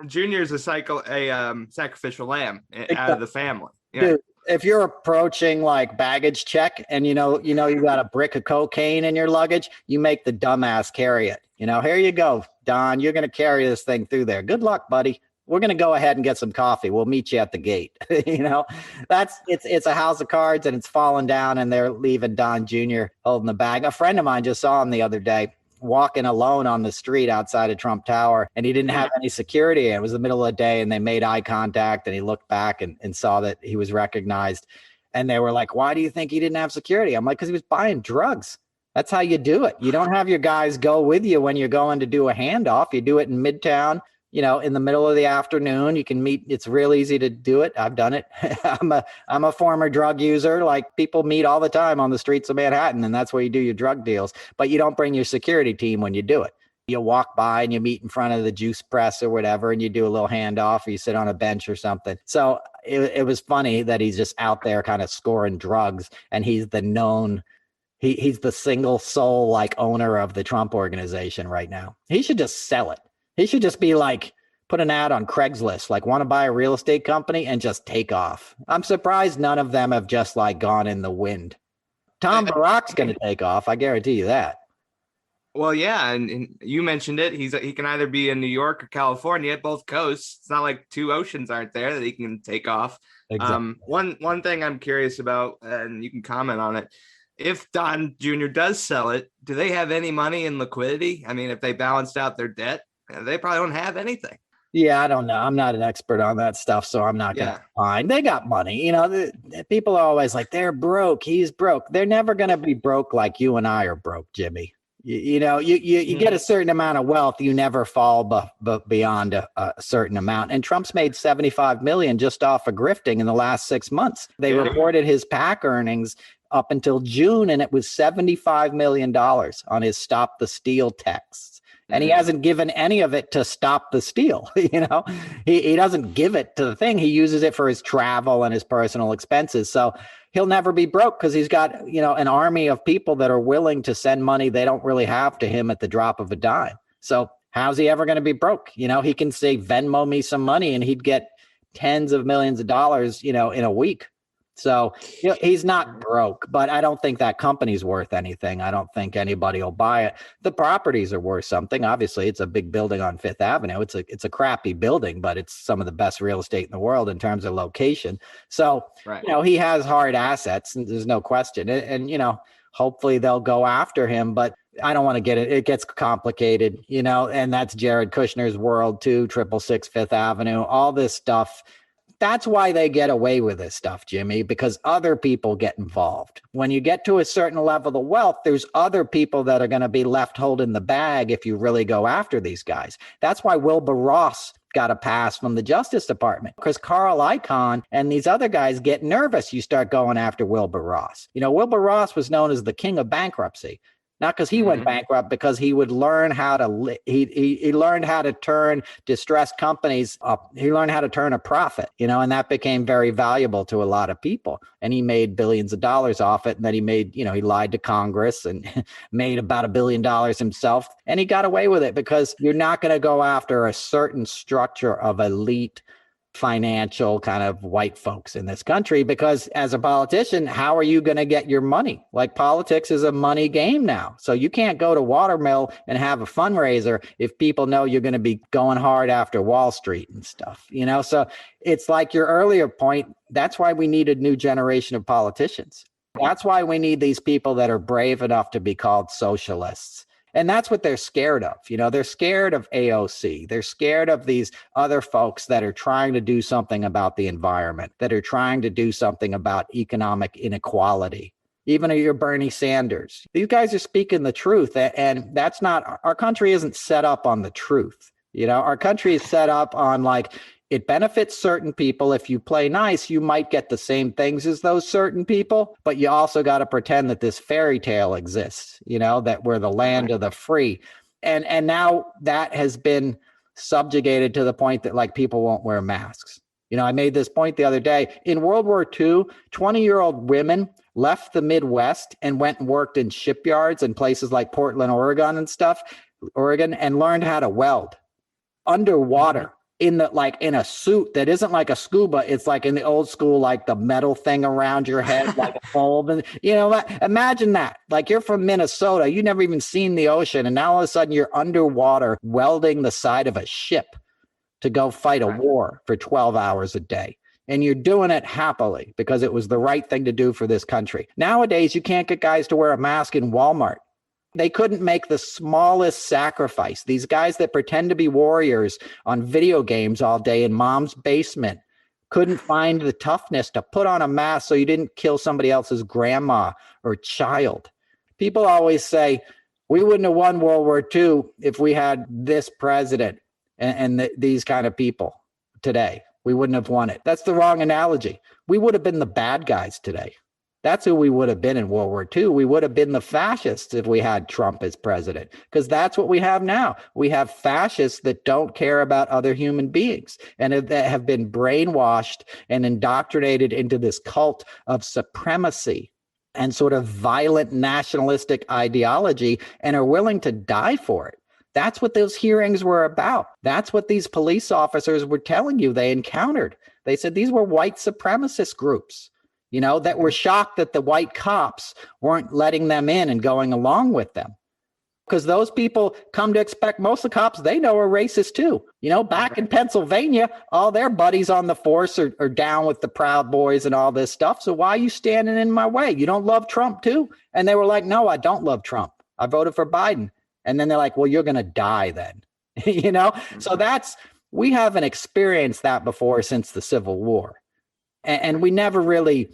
Junior's a sacrificial lamb out of the family. Yeah. Dude, if you're approaching like baggage check and you got a brick of cocaine in your luggage, you make the dumbass carry it. Here you go, Don. You're going to carry this thing through there. Good luck, buddy. We're going to go ahead and get some coffee. We'll meet you at the gate. It's a house of cards and it's falling down and they're leaving Don Jr. holding the bag. A friend of mine just saw him the other day walking alone on the street outside of Trump Tower, and he didn't have any security. It was the middle of the day and they made eye contact and he looked back and saw that he was recognized. And they were like, why do you think he didn't have security? I'm like, because he was buying drugs. That's how you do it. You don't have your guys go with you when you're going to do a handoff. You do it in Midtown, in the middle of the afternoon. You can meet. It's real easy to do it. I've done it. I'm a former drug user. Like, people meet all the time on the streets of Manhattan, and that's where you do your drug deals. But you don't bring your security team when you do it. You walk by and you meet in front of the juice press or whatever, and you do a little handoff, or you sit on a bench or something. So it was funny that he's just out there kind of scoring drugs, and he's the known. He's the single sole like owner of the Trump organization right now. He should just sell it. He should just be like, put an ad on Craigslist, like, want to buy a real estate company, and just take off. I'm surprised none of them have just like gone in the wind. Tom Barack's going to take off. I guarantee you that. Well, yeah. And you mentioned it. He can either be in New York or California, both coasts. It's not like two oceans aren't there that he can take off. Exactly. One thing I'm curious about, and you can comment on it. If Don Jr. does sell it, do they have any money in liquidity? I mean, if they balanced out their debt, they probably don't have anything. Yeah, I don't know. I'm not an expert on that stuff, so I'm not going to find. They got money. People are always like, they're broke. He's broke. They're never going to be broke like you and I are broke, Jimmy. You get a certain amount of wealth, you never fall beyond a certain amount. And Trump's made $75 million just off of grifting in the last 6 months. They reported his PAC earnings up until June, and it was $75 million on his Stop the Steal texts. And he hasn't given any of it to stop the steal. He doesn't give it to the thing. He uses it for his travel and his personal expenses. So he'll never be broke because he's got, an army of people that are willing to send money they don't really have to him at the drop of a dime. So how's he ever going to be broke? He can say, Venmo me some money, and he'd get tens of millions of dollars, in a week. So he's not broke, but I don't think that company's worth anything. I don't think anybody will buy it. The properties are worth something. Obviously, it's a big building on Fifth Avenue. It's a crappy building, but it's some of the best real estate in the world in terms of location. So, he has hard assets, and there's no question. And hopefully they'll go after him, but I don't want to get it. It gets complicated, and that's Jared Kushner's world too, 666 Fifth Avenue, all this stuff. That's why they get away with this stuff, Jimmy, because other people get involved. When you get to a certain level of wealth, there's other people that are going to be left holding the bag if you really go after these guys. That's why Wilbur Ross got a pass from the Justice Department, because Carl Icahn and these other guys get nervous. You start going after Wilbur Ross. Wilbur Ross was known as the king of bankruptcy. Not because he went bankrupt, because he would learn how to he learned how to turn distressed companies up. He learned how to turn a profit, and that became very valuable to a lot of people. And he made billions of dollars off it. And then he made, he lied to Congress and made about $1 billion himself. And he got away with it because you're not going to go after a certain structure of elite financial kind of white folks in this country, because as a politician, how are you going to get your money? Like, politics is a money game now. So you can't go to Watermill and have a fundraiser if people know you're going to be going hard after Wall Street and stuff, you know? So it's like your earlier point. That's why we need a new generation of politicians. That's why we need these people that are brave enough to be called socialists. And that's what they're scared of. You know, they're scared of AOC. They're scared of these other folks that are trying to do something about the environment, that are trying to do something about economic inequality. Even your Bernie Sanders. These guys are speaking the truth. And that's not, our country isn't set up on the truth. You know, our country is set up on like, it benefits certain people. If you play nice, you might get the same things as those certain people, but you also got to pretend that this fairy tale exists, you know, that we're the land of the free. And now that has been subjugated to the point that like people won't wear masks. You know, I made this point the other day. In World War II, 20-year-old women left the Midwest and went and worked in shipyards in places like Portland, Oregon and learned how to weld underwater. In a suit that isn't like a scuba, it's like in the old school, like the metal thing around your head, like a bulb. And you know, imagine that. Like, you're from Minnesota, you never even seen the ocean, and now all of a sudden you're underwater welding the side of a ship to go fight a war for 12 hours a day. And you're doing it happily because it was the right thing to do for this country. Nowadays, you can't get guys to wear a mask in Walmart. They couldn't make the smallest sacrifice. These guys that pretend to be warriors on video games all day in mom's basement couldn't find the toughness to put on a mask so you didn't kill somebody else's grandma or child. People always say, we wouldn't have won World War II if we had this president and these kind of people today. We wouldn't have won it. That's the wrong analogy. We would have been the bad guys today. That's who we would have been in World War II. We would have been the fascists if we had Trump as president, because that's what we have now. We have fascists that don't care about other human beings and that have been brainwashed and indoctrinated into this cult of supremacy and sort of violent nationalistic ideology and are willing to die for it. That's what those hearings were about. That's what these police officers were telling you they encountered. They said these were white supremacist groups, you know, that were shocked that the white cops weren't letting them in and going along with them. Because those people come to expect most of the cops they know are racist too. You know, back in Pennsylvania, all their buddies on the force are down with the Proud Boys and all this stuff. So why are you standing in my way? You don't love Trump too? And they were like, no, I don't love Trump. I voted for Biden. And then they're like, well, you're going to die then. You know, so we haven't experienced that before since the Civil War. And we never really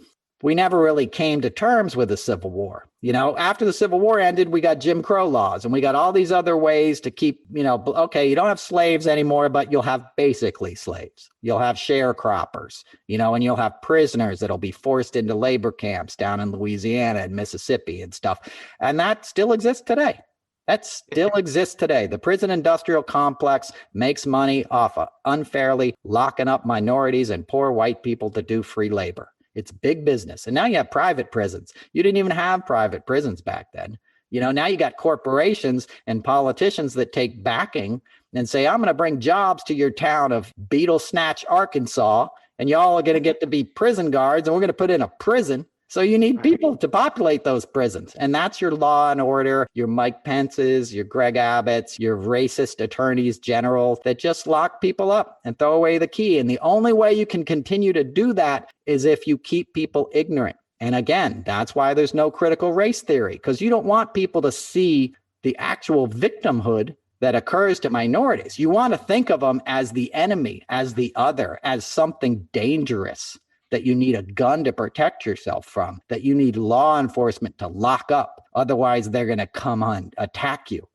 came to terms with the Civil War. You know, after the Civil War ended, we got Jim Crow laws and we got all these other ways to keep, you know, okay, you don't have slaves anymore, but you'll have basically slaves. You'll have sharecroppers, you know, and you'll have prisoners that'll be forced into labor camps down in Louisiana and Mississippi and stuff. And that still exists today. The prison industrial complex makes money off of unfairly locking up minorities and poor white people to do free labor. It's big business. And now you have private prisons. You didn't even have private prisons back then. You know, now you got corporations and politicians that take backing and say, I'm going to bring jobs to your town of Beetle Snatch, Arkansas, and y'all are going to get to be prison guards, and we're going to put in a prison. So you need people to populate those prisons. And that's your law and order, your Mike Pence's, your Greg Abbott's, your racist attorneys general that just lock people up and throw away the key. And the only way you can continue to do that is if you keep people ignorant. And again, that's why there's no critical race theory, because you don't want people to see the actual victimhood that occurs to minorities. You want to think of them as the enemy, as the other, as something dangerous that you need a gun to protect yourself from, that you need law enforcement to lock up. Otherwise, they're going to come and attack you.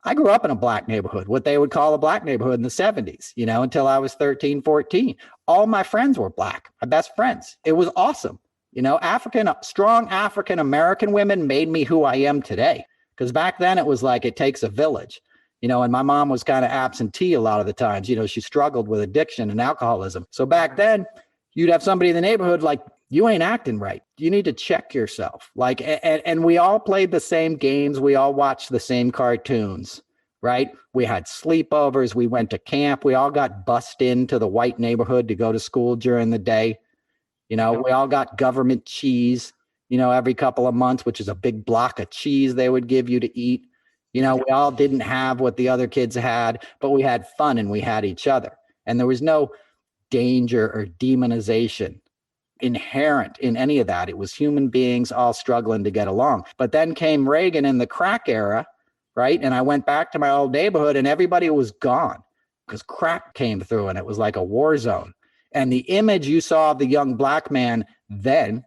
I grew up in a black neighborhood, what they would call a black neighborhood in the 70s, you know, until I was 13, 14. All my friends were black, my best friends. It was awesome. You know, strong African-American women made me who I am today. Because back then it was like it takes a village. You know, and my mom was kind of absentee a lot of the times. You know, she struggled with addiction and alcoholism. So back then, you'd have somebody in the neighborhood like, you ain't acting right. You need to check yourself. Like, and we all played the same games. We all watched the same cartoons. right? We had sleepovers. We went to camp. We all got bussed into the white neighborhood to go to school during the day. We all got government cheese, every couple of months, which is a big block of cheese they would give you to eat. We all didn't have what the other kids had, but we had fun and we had each other. And there was no danger or demonization inherent in any of that. It was human beings all struggling to get along. But then came Reagan in the crack era, right? And I went back to my old neighborhood and everybody was gone because crack came through and it was like a war zone. And the image you saw of the young black man then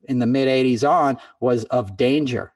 in the mid 80s on was of danger,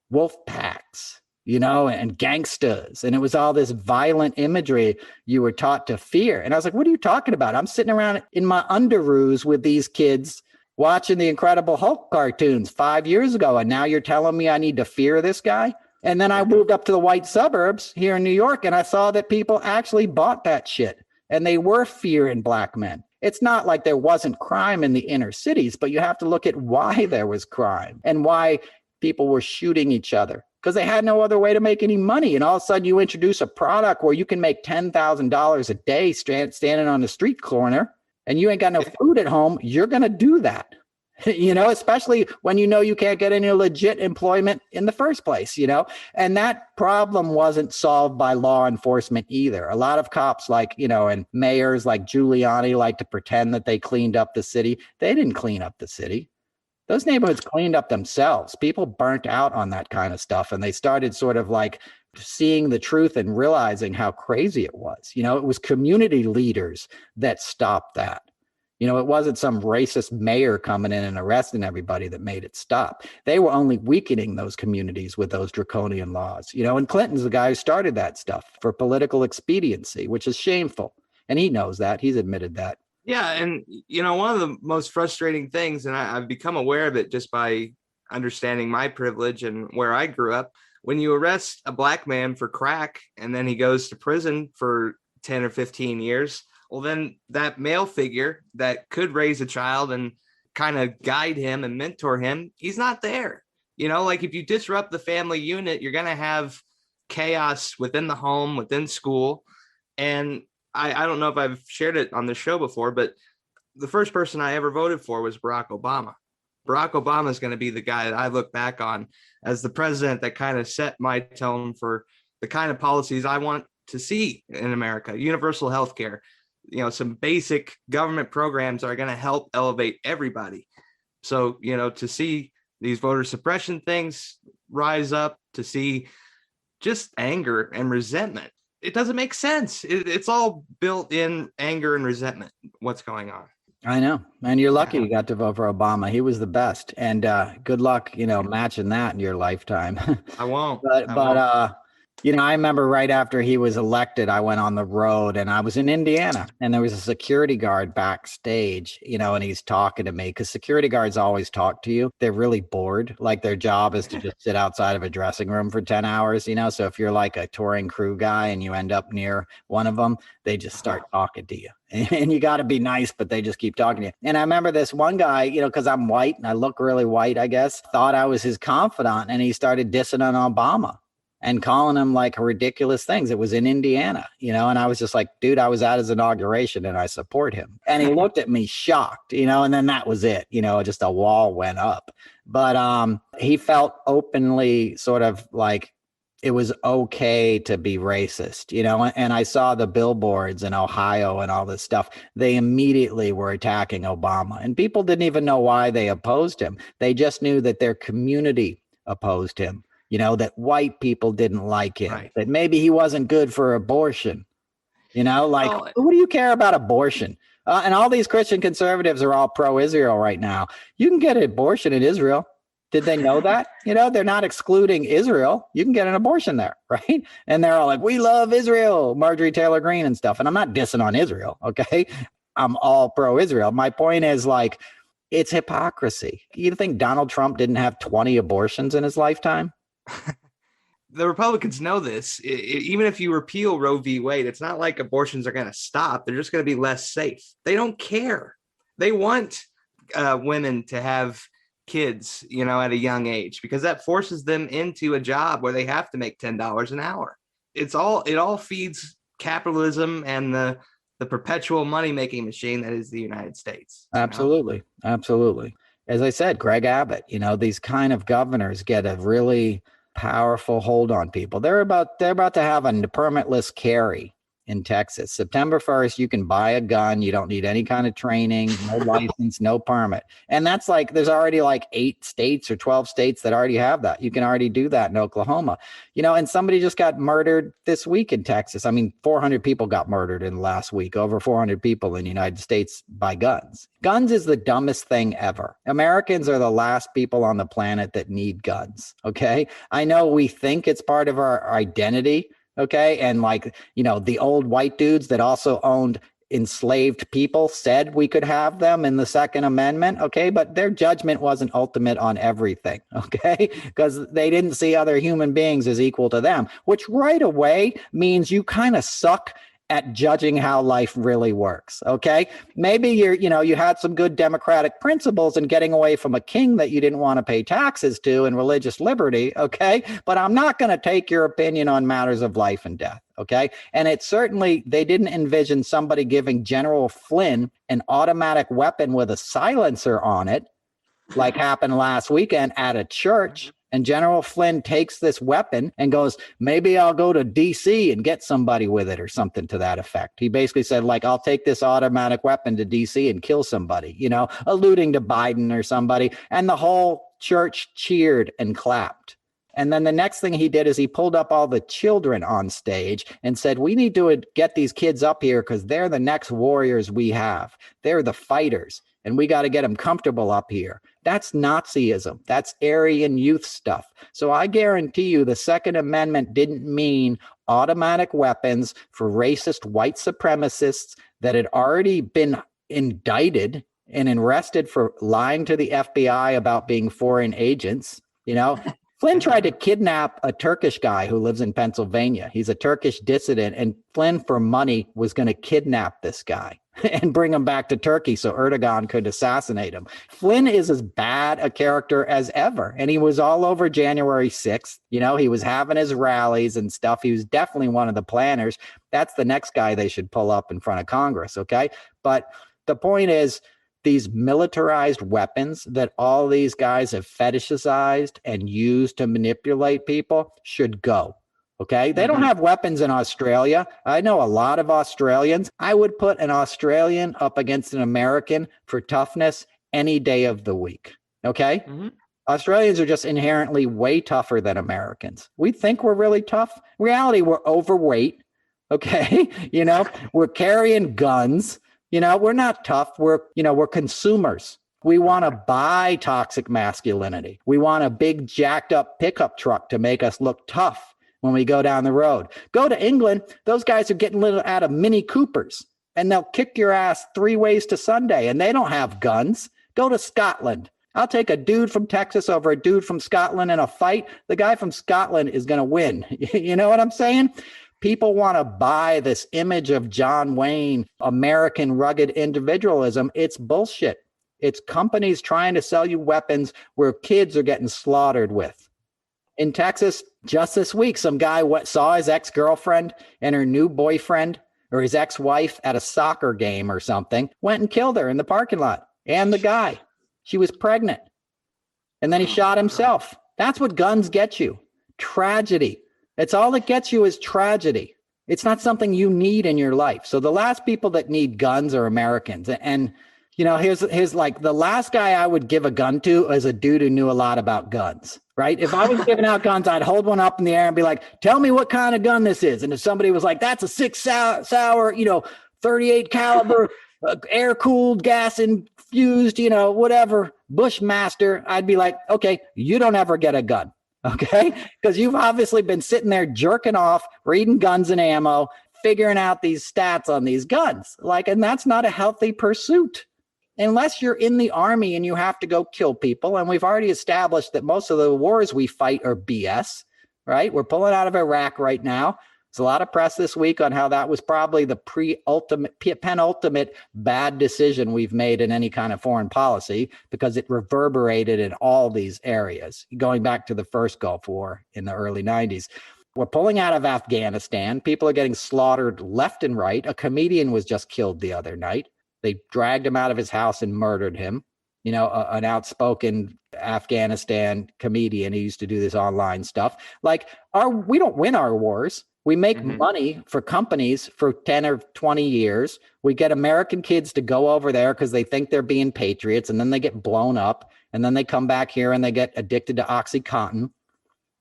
wolf packs, and gangsters. And it was all this violent imagery you were taught to fear. And I was like, what are you talking about? I'm sitting around in my underoos with these kids watching the Incredible Hulk cartoons 5 years ago. And now you're telling me I need to fear this guy? And then I moved up to the white suburbs here in New York and I saw that people actually bought that shit and they were fearing black men. It's not like there wasn't crime in the inner cities, but you have to look at why there was crime and why people were shooting each other because they had no other way to make any money. And all of a sudden you introduce a product where you can make $10,000 a day standing on the street corner and you ain't got no food at home. You're going to do that, especially when you can't get any legit employment in the first place, and that problem wasn't solved by law enforcement either. A lot of cops and mayors like Giuliani like to pretend that they cleaned up the city. They didn't clean up the city. Those neighborhoods cleaned up themselves. People burnt out on that kind of stuff. And they started sort of seeing the truth and realizing how crazy it was. It was community leaders that stopped that. It wasn't some racist mayor coming in and arresting everybody that made it stop. They were only weakening those communities with those draconian laws. And Clinton's the guy who started that stuff for political expediency, which is shameful. And he knows that. He's admitted that. Yeah. And, one of the most frustrating things, and I've become aware of it just by understanding my privilege and where I grew up, when you arrest a black man for crack and then he goes to prison for 10 or 15 years, well, then that male figure that could raise a child and kind of guide him and mentor him, he's not there. If you disrupt the family unit, you're going to have chaos within the home, within school. And I don't know if I've shared it on the show before, but the first person I ever voted for was Barack Obama. Barack Obama is going to be the guy that I look back on as the president that kind of set my tone for the kind of policies I want to see in America. Universal health care, some basic government programs are going to help elevate everybody. So, to see these voter suppression things rise up, to see just anger and resentment, it doesn't make sense. It's all built in anger and resentment. What's going on? I know. And you're lucky you got to vote for Obama. He was the best. And good luck, matching that in your lifetime. I won't. I remember right after he was elected, I went on the road and I was in Indiana and there was a security guard backstage, and he's talking to me because security guards always talk to you. They're really bored. Like their job is to just sit outside of a dressing room for 10 hours, So if you're like a touring crew guy and you end up near one of them, they just start talking to you. And you got to be nice, but they just keep talking to you. And I remember this one guy, because I'm white and I look really white, I guess, thought I was his confidant. And he started dissing on Obama and calling him ridiculous things. It was in Indiana, and I was just like, dude, I was at his inauguration and I support him. And he looked at me shocked, and then that was it, just a wall went up. But he felt openly sort of like it was okay to be racist, and I saw the billboards in Ohio and all this stuff. They immediately were attacking Obama and people didn't even know why they opposed him. They just knew that their community opposed him. That white people didn't like him, right. That maybe he wasn't good for abortion, who do you care about abortion? And all these Christian conservatives are all pro-Israel right now. You can get an abortion in Israel. Did they know that? They're not excluding Israel. You can get an abortion there, right? And they're all like, we love Israel, Marjorie Taylor Greene and stuff. And I'm not dissing on Israel, okay? I'm all pro-Israel. My point is it's hypocrisy. You think Donald Trump didn't have 20 abortions in his lifetime? The Republicans know this. Even if you repeal Roe v. Wade, it's not like abortions are going to stop. They're just going to be less safe. They don't care. They want women to have kids, at a young age, because that forces them into a job where they have to make $10 an hour. it all feeds capitalism and the perpetual money-making machine that is the United States. Absolutely. Absolutely. As I said, Greg Abbott, these kind of governors get a really powerful hold on people. They're about to have a permitless carry in Texas. September 1st, you can buy a gun. You don't need any kind of training, no license, no permit. And that's like, there's already like 8 states or 12 states that already have that. You can already do that in Oklahoma, and somebody just got murdered this week in Texas. I mean, 400 people got murdered in the last week, over 400 people in the United States by guns. Guns is the dumbest thing ever. Americans are the last people on the planet that need guns. Okay. I know we think it's part of our identity. Okay. And the old white dudes that also owned enslaved people said we could have them in the Second Amendment. Okay. But their judgment wasn't ultimate on everything. Okay. Because they didn't see other human beings as equal to them, which right away means you kind of suck at judging how life really works. Okay. Maybe you had some good democratic principles in getting away from a king that you didn't want to pay taxes to and religious liberty. Okay. But I'm not going to take your opinion on matters of life and death. Okay. And they didn't envision somebody giving General Flynn an automatic weapon with a silencer on it, like happened last weekend at a church. And General Flynn takes this weapon and goes, maybe I'll go to DC and get somebody with it or something to that effect. He basically said, I'll take this automatic weapon to DC and kill somebody, alluding to Biden or somebody. And the whole church cheered and clapped. And then the next thing he did is he pulled up all the children on stage and said, we need to get these kids up here because they're the next warriors we have. They're the fighters. And we got to get them comfortable up here. That's Nazism. That's Aryan youth stuff. So I guarantee you the Second Amendment didn't mean automatic weapons for racist white supremacists that had already been indicted and arrested for lying to the FBI about being foreign agents. Flynn tried to kidnap a Turkish guy who lives in Pennsylvania. He's a Turkish dissident, and Flynn, for money, was going to kidnap this guy and bring him back to Turkey so Erdogan could assassinate him. Flynn is as bad a character as ever, and he was all over January 6th. He was having his rallies and stuff. He was definitely one of the planners. That's the next guy they should pull up in front of Congress, okay? But the point is, these militarized weapons that all these guys have fetishized and used to manipulate people should go. Okay. They don't have weapons in Australia. I know a lot of Australians. I would put an Australian up against an American for toughness any day of the week. Okay. Mm-hmm. Australians are just inherently way tougher than Americans. We think we're really tough. In reality, we're overweight. Okay. We're carrying guns. We're not tough. We're consumers. We want to buy toxic masculinity. We want a big jacked up pickup truck to make us look tough when we go down the road. Go to England. Those guys are getting little out of Mini Coopers and they'll kick your ass 3 ways to Sunday and they don't have guns. Go to Scotland. I'll take a dude from Texas over a dude from Scotland in a fight. The guy from Scotland is going to win. You know what I'm saying? People want to buy this image of John Wayne, American rugged individualism. It's bullshit. It's companies trying to sell you weapons where kids are getting slaughtered with. In Texas, just this week, some guy saw his ex-girlfriend and her new boyfriend or his ex-wife at a soccer game or something, went and killed her in the parking lot. And the guy, she was pregnant. And then he shot himself. That's what guns get you. Tragedy. It's all it gets you is tragedy. It's not something you need in your life. So the last people that need guns are Americans. And here's like the last guy I would give a gun to is a dude who knew a lot about guns, right? If I was giving out guns, I'd hold one up in the air and be like, tell me what kind of gun this is. And if somebody was like, that's a 6-hour, 38 caliber, air-cooled, gas-infused, whatever, Bushmaster, I'd be like, okay, you don't ever get a gun. Okay, because you've obviously been sitting there jerking off, reading Guns and Ammo, figuring out these stats on these guns. And that's not a healthy pursuit. Unless you're in the army and you have to go kill people. And we've already established that most of the wars we fight are BS, right? We're pulling out of Iraq right now. There's a lot of press this week on how that was probably the penultimate bad decision we've made in any kind of foreign policy because it reverberated in all these areas, going back to the first Gulf War in the early 90s. We're pulling out of Afghanistan. People are getting slaughtered left and right. A comedian was just killed the other night. They dragged him out of his house and murdered him. An outspoken Afghanistan comedian. He used to do this online stuff. Like, we don't win our wars. We make money for companies for 10 or 20 years. We get American kids to go over there because they think they're being patriots, and then they get blown up, and then they come back here and they get addicted to OxyContin.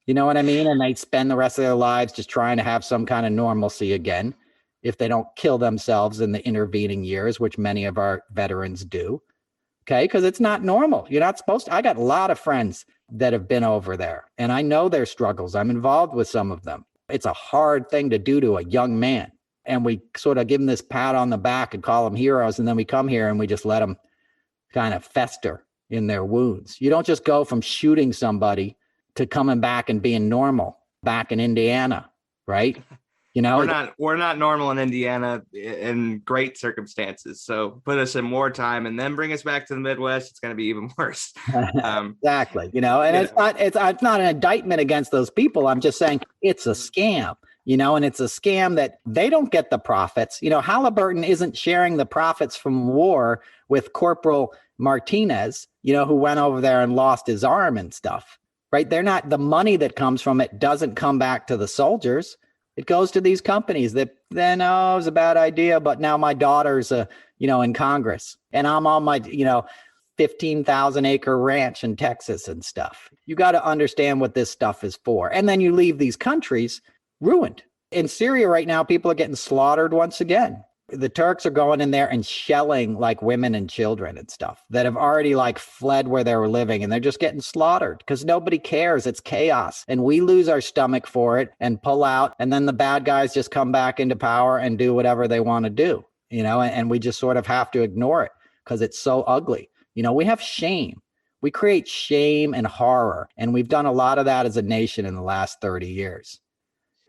You know what I mean? And they spend the rest of their lives just trying to have some kind of normalcy again if they don't kill themselves in the intervening years, which many of our veterans do. Okay, because it's not normal. You're not supposed to. I got a lot of friends that have been over there, and I know their struggles. I'm involved with some of them. It's a hard thing to do to a young man. And we sort of give them this pat on the back and call them heroes. And then we come here and we just let them kind of fester in their wounds. You don't just go from shooting somebody to coming back and being normal back in Indiana, right? We're not normal in Indiana in great circumstances. So put us in wartime and then bring us back to the Midwest. It's going to be even worse. Exactly. It's not an indictment against those people. I'm just saying it's a scam, and it's a scam that they don't get the profits. Halliburton isn't sharing the profits from war with Corporal Martinez, who went over there and lost his arm and stuff, right? They're not, the money that comes from it doesn't come back to the soldiers. It goes to these companies that then, it was a bad idea, but now my daughter's, in Congress and I'm on my, 15,000 acre ranch in Texas and stuff. You got to understand what this stuff is for. And then you leave these countries ruined. In Syria right now, people are getting slaughtered once again. The Turks are going in there and shelling like women and children and stuff that have already like fled where they were living, and they're just getting slaughtered because nobody cares. It's chaos. And we lose our stomach for it and pull out. And then the bad guys just come back into power and do whatever they want to do, and we just sort of have to ignore it because it's so ugly. We have shame. We create shame and horror. And we've done a lot of that as a nation in the last 30 years.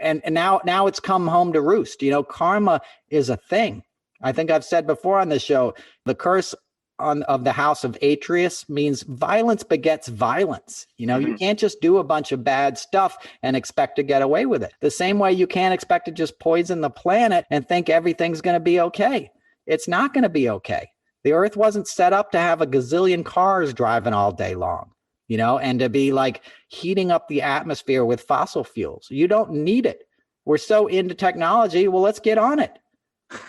And now it's come home to roost. Karma is a thing. I think I've said before on this show, the curse of the house of Atreus means violence begets violence. You can't just do a bunch of bad stuff and expect to get away with it. The same way you can't expect to just poison the planet and think everything's going to be okay. It's not going to be okay. The earth wasn't set up to have a gazillion cars driving all day long. And to be like heating up the atmosphere with fossil fuels. You don't need it. We're so into technology. Well, let's get on it.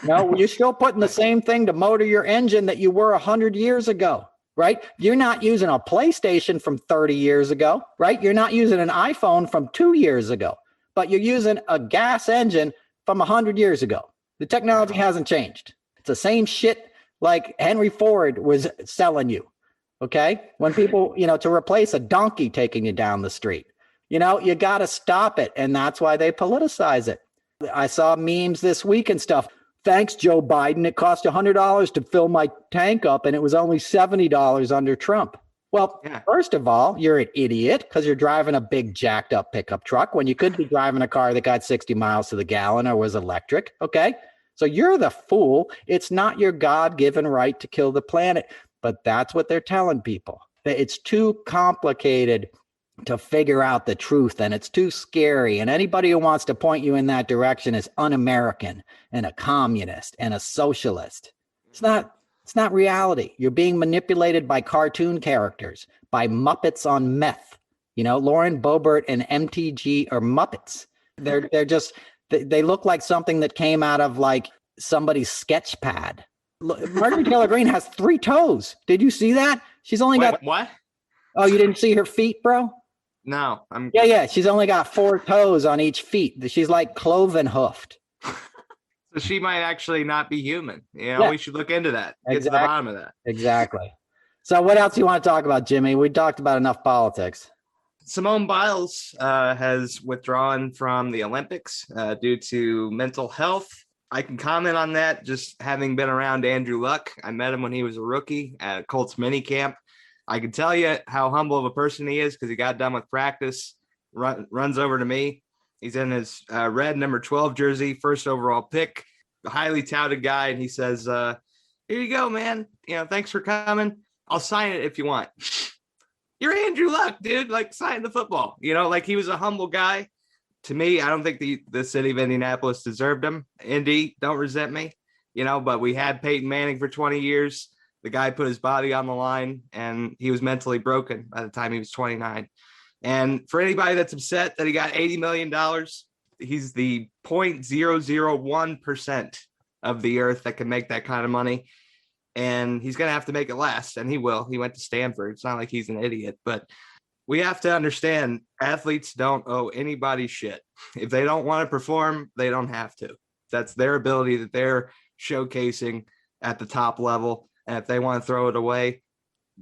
You're still putting the same thing to motor your engine that you were 100 years ago, right? You're not using a PlayStation from 30 years ago, right? You're not using an iPhone from 2 years ago, but you're using a gas engine from 100 years ago. The technology hasn't changed. It's the same shit like Henry Ford was selling you. Okay. When people, to replace a donkey taking you down the street, you got to stop it. And that's why they politicize it. I saw memes this week and stuff. Thanks, Joe Biden. It cost $100 to fill my tank up, and it was only $70 under Trump. Well, First of all, you're an idiot because you're driving a big jacked up pickup truck when you could be driving a car that got 60 miles to the gallon or was electric. Okay. So you're the fool. It's not your God-given right to kill the planet. But that's what they're telling people. It's too complicated to figure out the truth, and it's too scary. And anybody who wants to point you in that direction is un-American and a communist and a socialist. It's not reality. You're being manipulated by cartoon characters, by Muppets on meth. Lauren Boebert and MTG are Muppets. They're just, they look like something that came out of like somebody's sketch pad. Marjorie Taylor Greene has 3 toes. Did you see that? She's only got what? Oh, you didn't see her feet, bro? No, Yeah. She's only got 4 toes on each feet. She's like cloven hoofed. So she might actually not be human. We should look into that. Get to the bottom of that. Exactly. So what else do you want to talk about, Jimmy? We talked about enough politics. Simone Biles has withdrawn from the Olympics due to mental health. I can comment on that just having been around Andrew Luck. I met him when he was a rookie at a Colts mini camp. I can tell you how humble of a person he is because he got done with practice, runs over to me. He's in his red number 12 jersey, first overall pick, a highly touted guy. And he says, here you go, man. Thanks for coming. I'll sign it if you want. You're Andrew Luck, dude. Like, sign the football. Like, he was a humble guy. To me, I don't think the city of Indianapolis deserved him. Indy, don't resent me, but we had Peyton Manning for 20 years. The guy put his body on the line, and he was mentally broken by the time he was 29. And for anybody that's upset that he got $80 million, he's the 0.001% of the earth that can make that kind of money. And he's going to have to make it last, and he will. He went to Stanford. It's not like he's an idiot, but we have to understand athletes don't owe anybody shit. If they don't want to perform, they don't have to. That's their ability that they're showcasing at the top level. And if they want to throw it away,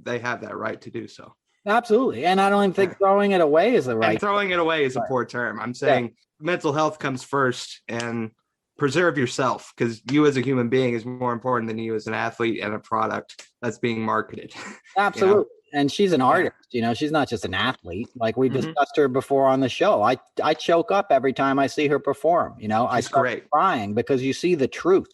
they have that right to do so. Absolutely. And I don't even think throwing it away is the right. And throwing it away is a poor term. I'm saying mental health comes first, and preserve yourself, because you as a human being is more important than you as an athlete and a product that's being marketed. Absolutely. And she's an artist, she's not just an athlete. Like we discussed her before on the show. I choke up every time I see her perform. I start crying because you see the truth.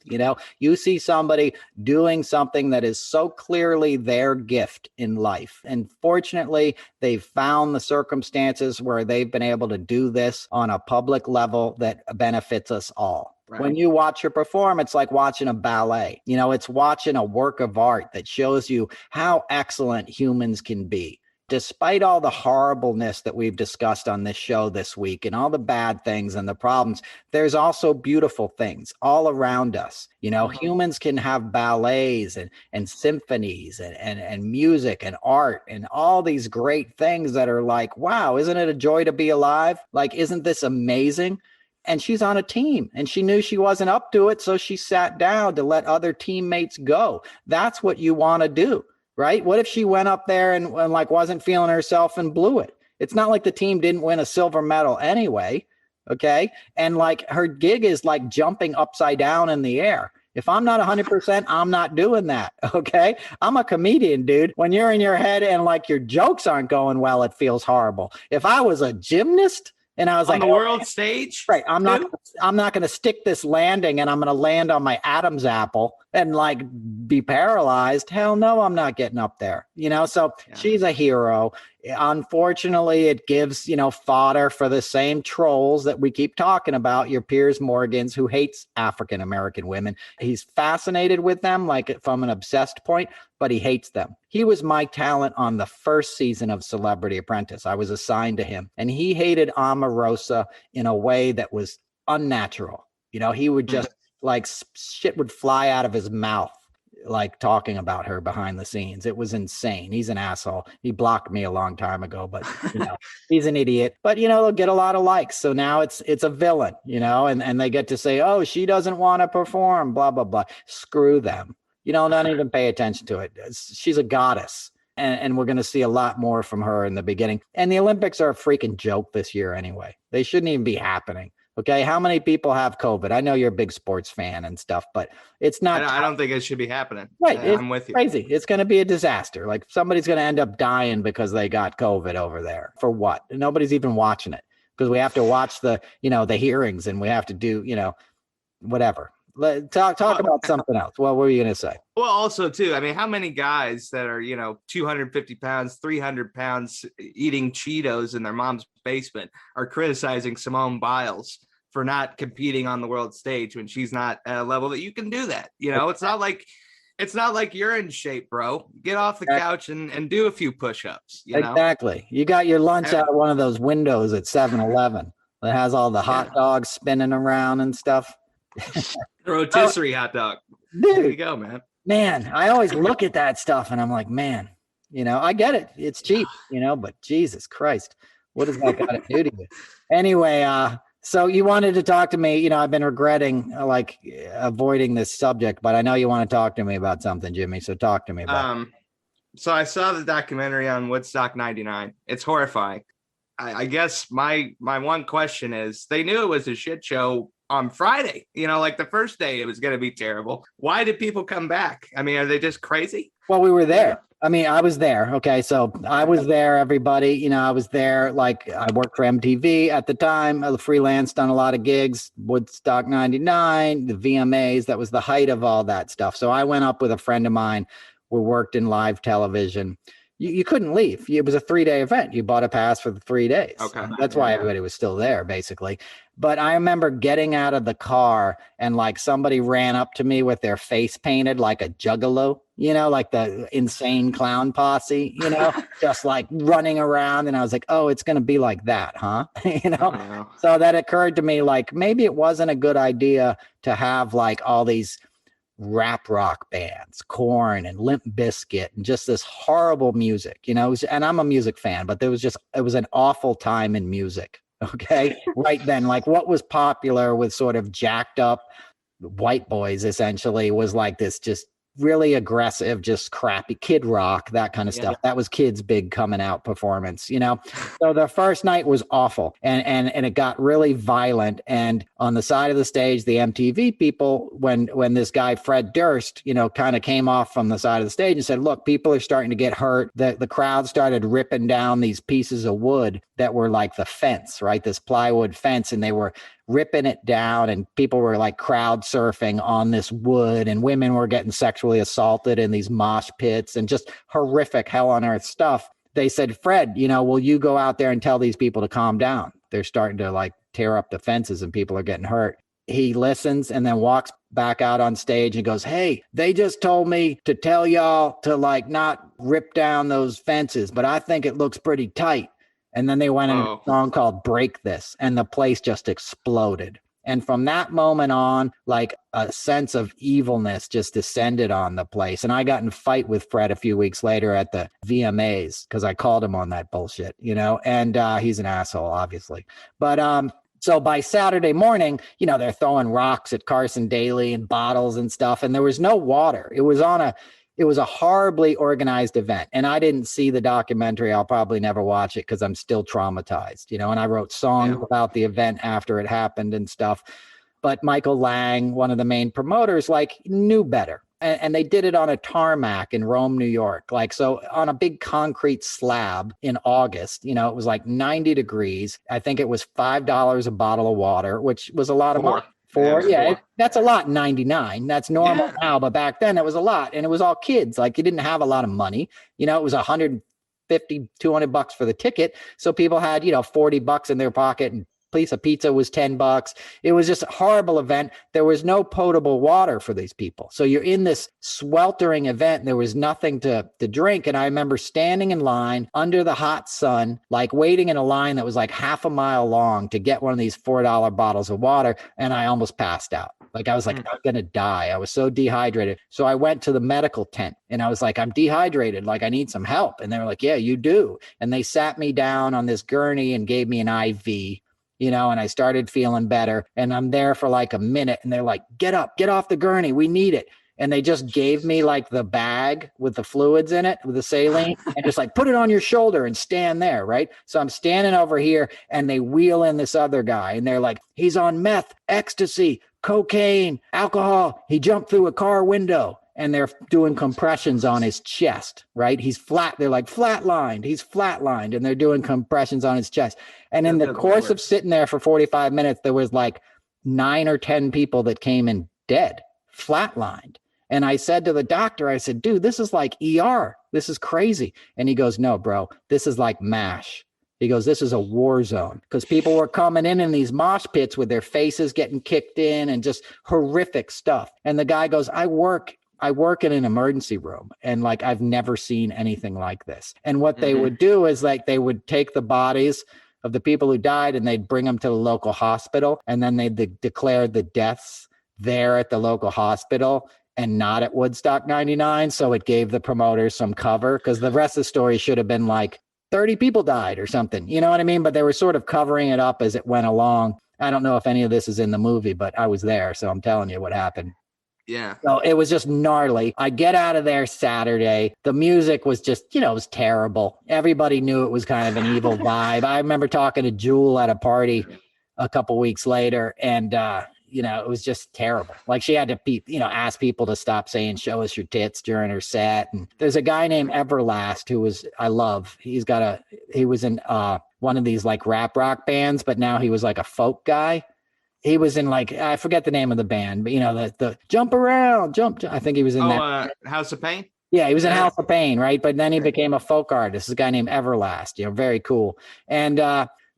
You see somebody doing something that is so clearly their gift in life. And fortunately, they've found the circumstances where they've been able to do this on a public level that benefits us all. Right. When you watch her perform, it's like watching a ballet. It's watching a work of art that shows you how excellent humans can be. Despite all the horribleness that we've discussed on this show this week and all the bad things and the problems, there's also beautiful things all around us. Humans can have ballets and symphonies and music and art and all these great things that are like, wow, isn't it a joy to be alive? Like, isn't this amazing? And she's on a team, and she knew she wasn't up to it, so she sat down to let other teammates go. That's what you want to do, right? What if she went up there and wasn't feeling herself and blew it? It's not like the team didn't win a silver medal anyway, okay? And her gig is like jumping upside down in the air. If I'm not 100%, I'm not doing that, okay? I'm a comedian, dude. When you're in your head and your jokes aren't going well, it feels horrible. If I was a gymnast, and I was on the world stage, right? I'm not going to stick this landing, and I'm going to land on my Adam's apple and be paralyzed. Hell no, I'm not getting up there. So she's a hero. Unfortunately, it gives fodder for the same trolls that we keep talking about. Your Piers Morgans, who hates African American women. He's fascinated with them, from an obsessed point, but he hates them. He was my talent on the first season of Celebrity Apprentice. I was assigned to him, and he hated Omarosa in a way that was unnatural. He would just shit would fly out of his mouth, talking about her behind the scenes. It was insane. He's an asshole. He blocked me a long time ago, but he's an idiot. But they'll get a lot of likes. So now it's a villain, and they get to say, oh, she doesn't want to perform, blah, blah, blah. Screw them. Don't even pay attention to it. She's a goddess. And we're going to see a lot more from her in the beginning. And the Olympics are a freaking joke this year anyway. They shouldn't even be happening. Okay. How many people have COVID? I know you're a big sports fan and stuff, but it's not. I don't think it should be happening. Right. I'm with you. Crazy. It's going to be a disaster. Somebody's going to end up dying because they got COVID over there. For what? Nobody's even watching it because we have to watch the hearings, and we have to do, whatever. Talk about something else. What were you going to say? Well, also, too, how many guys that are, 250 pounds, 300 pounds eating Cheetos in their mom's basement are criticizing Simone Biles for not competing on the world stage when she's not at a level that you can do that? It's not like you're in shape, bro. Get off the couch and do a few push-ups. Exactly. You got your lunch out of one of those windows at 7-Eleven that has all the hot dogs spinning around and stuff. Rotisserie hot dog. Dude, there you go, man. Man, I always look at that stuff and I'm like, man, I get it. It's cheap, but Jesus Christ, what does that got to do to you? Anyway, so you wanted to talk to me. I've been regretting avoiding this subject, but I know you want to talk to me about something, Jimmy. So talk to me about it. So I saw the documentary on Woodstock 99. It's horrifying. I guess my one question is, they knew it was a shit show on Friday, the first day it was going to be terrible. Why did people come back? Are they just crazy? Well, we were there. I was there. Okay. So I was there, everybody, I was there. I worked for MTV at the time. I freelanced, done a lot of gigs, Woodstock 99, the VMAs. That was the height of all that stuff. So I went up with a friend of mine. We worked in live television. You couldn't leave. It was a 3-day event. You bought a pass for the 3 days. Okay. That's why everybody was still there, basically. But I remember getting out of the car and like somebody ran up to me with their face painted like a juggalo, like the insane clown posse, just like running around. And I was like, oh, it's going to be like that, huh? So that occurred to me, like, maybe it wasn't a good idea to have like all these rap rock bands, Korn and Limp Bizkit, and just this horrible music, and I'm a music fan, but it was an awful time in music. Okay. Right then, like what was popular with sort of jacked up white boys essentially was like this just really aggressive, just crappy Kid Rock, that kind of stuff. That was Kid's big coming out performance, So the first night was awful and it got really violent. And on the side of the stage, the MTV people, when this guy, Fred Durst, kind of came off from the side of the stage and said, look, people are starting to get hurt. The crowd started ripping down these pieces of wood that were like the fence, right? This plywood fence. And they were ripping it down and people were like crowd surfing on this wood and women were getting sexually assaulted in these mosh pits and just horrific hell on earth stuff. They said, Fred, will you go out there and tell these people to calm down? They're starting to like tear up the fences and people are getting hurt. He listens and then walks back out on stage and goes, hey, they just told me to tell y'all to like not rip down those fences, but I think it looks pretty tight. And then they went in a song called Break This, and the place just exploded. And from that moment on, like a sense of evilness just descended on the place. And I got in a fight with Fred a few weeks later at the VMAs because I called him on that bullshit, and he's an asshole, obviously. But so by Saturday morning, they're throwing rocks at Carson Daly and bottles and stuff. And there was no water. It was a horribly organized event. And I didn't see the documentary. I'll probably never watch it because I'm still traumatized, and I wrote songs about the event after it happened and stuff. But Michael Lang, one of the main promoters, like knew better. And they did it on a tarmac in Rome, New York. Like, so on a big concrete slab in August, it was like 90 degrees. I think it was $5 a bottle of water, which was a lot of money. That's a lot in 99. That's normal now, but back then it was a lot. And it was all kids. Like you didn't have a lot of money. It was $150, $200 for the ticket. So people had, $40 in their pocket and piece of pizza was $10. It was just a horrible event. There was no potable water for these people. So you're in this sweltering event. And there was nothing to drink. And I remember standing in line under the hot sun, like waiting in a line that was like half a mile long to get one of these $4 bottles of water. And I almost passed out. Like I was like, I'm going to die. I was so dehydrated. So I went to the medical tent and I was like, I'm dehydrated. Like I need some help. And they were like, yeah, you do. And they sat me down on this gurney and gave me an IV. And I started feeling better and I'm there for like a minute and they're like, get up, get off the gurney. We need it. And they just gave me like the bag with the fluids in it, with the saline and just like put it on your shoulder and stand there. Right. So I'm standing over here and they wheel in this other guy and they're like, he's on meth, ecstasy, cocaine, alcohol. He jumped through a car window. And they're doing compressions on his chest, right? He's flat. They're like flatlined. He's flatlined. And they're doing compressions on his chest. And in the course of sitting there for 45 minutes, there was like 9 or 10 people that came in dead, flatlined. And I said to the doctor, I said, dude, this is like ER. This is crazy. And he goes, no, bro, this is like MASH. He goes, this is a war zone because people were coming in these mosh pits with their faces getting kicked in and just horrific stuff. And the guy goes, I work in an emergency room and like, I've never seen anything like this. And what they would do is like, they would take the bodies of the people who died and they'd bring them to the local hospital. And then they'd declare the deaths there at the local hospital and not at Woodstock 99. So it gave the promoters some cover because the rest of the story should have been like 30 people died or something. You know what I mean? But they were sort of covering it up as it went along. I don't know if any of this is in the movie, but I was there. So I'm telling you what happened. Yeah. So it was just gnarly. I get out of there Saturday. The music was just, it was terrible. Everybody knew it was kind of an evil vibe. I remember talking to Jewel at a party a couple weeks later and, it was just terrible. Like she had to, ask people to stop saying, show us your tits during her set. And there's a guy named Everlast who I love. He was in one of these like rap rock bands, but now he was like a folk guy. He was in like, I forget the name of the band, but the jump around, jump. I think he was in that. House of Pain? Yeah, he was in House of Pain, right? But then he became a folk artist. This guy named Everlast, very cool. And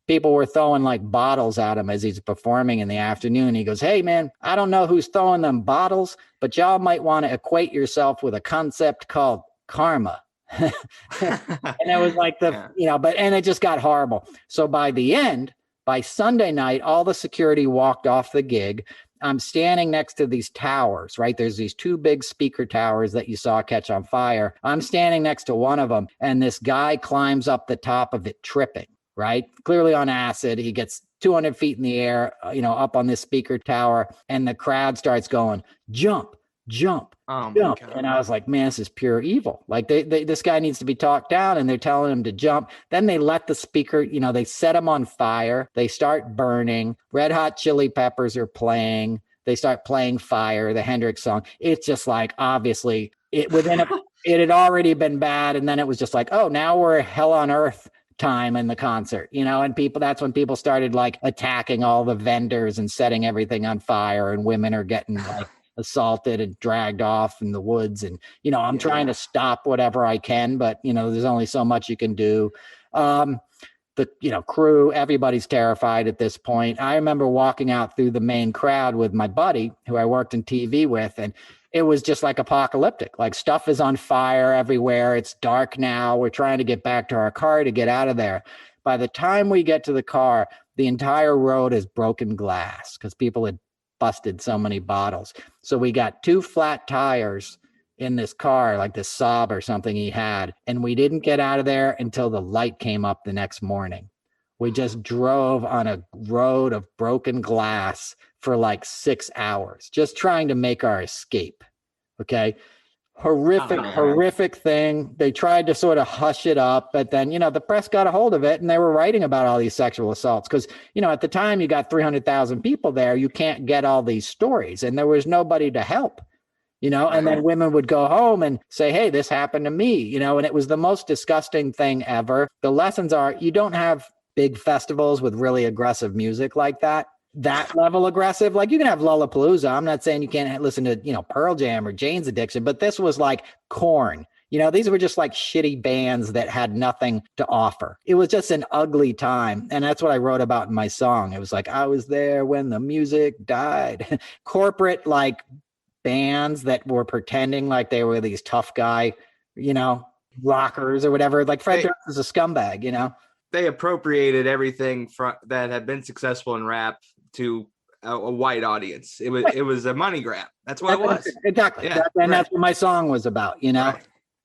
people were throwing like bottles at him as he's performing in the afternoon. He goes, "Hey, man, I don't know who's throwing them bottles, but y'all might want to equate yourself with a concept called karma." And it was like and it just got horrible. So by Sunday night, all the security walked off the gig. I'm standing next to these towers, right? There's these two big speaker towers that you saw catch on fire. I'm standing next to one of them, and this guy climbs up the top of it, tripping, right? Clearly on acid. He gets 200 feet in the air, up on this speaker tower, and the crowd starts going, jump, jump, jump. And I was like, man, this is pure evil. Like this guy needs to be talked down, and they're telling him to jump. Then they let the speaker, they set him on fire. They start burning. Red Hot Chili Peppers are playing. They start playing Fire, the Hendrix song. It's just like, obviously it had already been bad. And then it was just like, oh, now we're hell on earth time in the concert, and that's when people started like attacking all the vendors and setting everything on fire, and women are getting like assaulted and dragged off in the woods. And, I'm trying to stop whatever I can, but, there's only so much you can do. The crew, everybody's terrified at this point. I remember walking out through the main crowd with my buddy who I worked in TV with, and it was just like apocalyptic. Like stuff is on fire everywhere. It's dark now. We're trying to get back to our car to get out of there. By the time we get to the car, the entire road is broken glass because people had busted so many bottles. So we got 2 flat tires in this car, like this Saab or something he had. And we didn't get out of there until the light came up the next morning. We just drove on a road of broken glass for like 6 hours, just trying to make our escape. Okay. Horrific thing. They tried to sort of hush it up, but then, the press got a hold of it and they were writing about all these sexual assaults. Cause, at the time you got 300,000 people there, you can't get all these stories, and there was nobody to help. And then women would go home and say, hey, this happened to me, and it was the most disgusting thing ever. The lessons are, you don't have big festivals with really aggressive music like that level aggressive. Like you can have Lollapalooza. I'm not saying you can't listen to, Pearl Jam or Jane's Addiction, but this was like Korn. These were just like shitty bands that had nothing to offer. It was just an ugly time. And that's what I wrote about in my song. It was like, I was there when the music died. Corporate, like, bands that were pretending like they were these tough guy, rockers or whatever. Like Fred Durst is a scumbag, They appropriated everything that had been successful in rap to a white audience. It was a money grab. That's what it was. Exactly. Yeah, that's what my song was about, Right.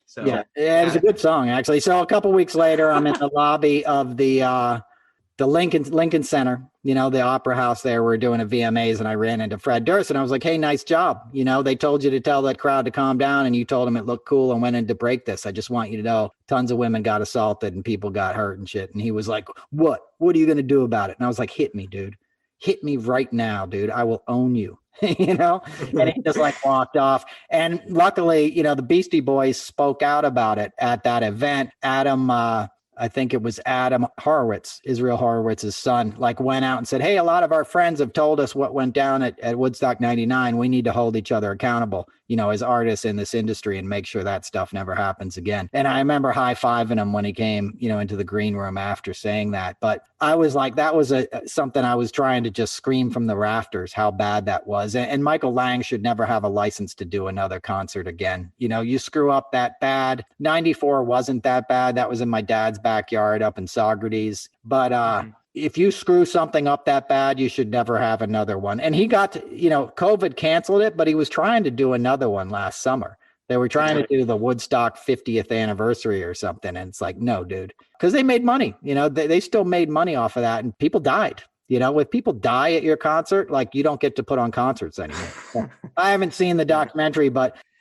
So it was a good song, actually. So a couple weeks later, I'm in the lobby of the Lincoln Center, the opera house there. We're doing a VMAs, and I ran into Fred Durst, and I was like, hey, nice job. They told you to tell that crowd to calm down, and you told them it looked cool and went in to break this. I just want you to know tons of women got assaulted and people got hurt and shit. And he was like, what are you going to do about it? And I was like, hit me, dude. Hit me right now, dude. I will own you. And he just like walked off. And luckily, the Beastie Boys spoke out about it at that event. I think it was Adam Horowitz, Israel Horowitz's son, like went out and said, hey, a lot of our friends have told us what went down at Woodstock 99. We need to hold each other accountable, as artists in this industry, and make sure that stuff never happens again. And I remember high-fiving him when he came, into the green room after saying that. But I was like, that was something I was trying to just scream from the rafters, how bad that was. And Michael Lang should never have a license to do another concert again. You screw up that bad. 94 wasn't that bad. That was in my dad's backyard up in Saugerties. But if you screw something up that bad, you should never have another one. And he got to, COVID canceled it, but he was trying to do another one last summer. They were trying to do the Woodstock 50th anniversary or something. And it's like, no, dude, because they made money, they still made money off of that, and people died. If people die at your concert, like, you don't get to put on concerts anymore. So, I haven't seen the documentary,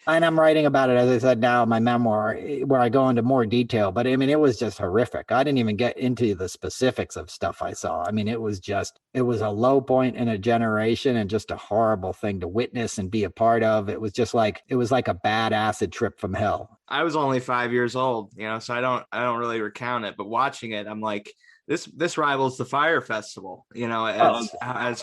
and I'm writing about it, as I said, now in my memoir, where I go into more detail. But I mean, it was just horrific. I didn't even get into the specifics of stuff I saw. I mean, it was a low point in a generation, and just a horrible thing to witness and be a part of. It was like a bad acid trip from hell. I was only 5 years old, so I don't really recount it. But watching it, I'm like, this rivals the Fire Festival, as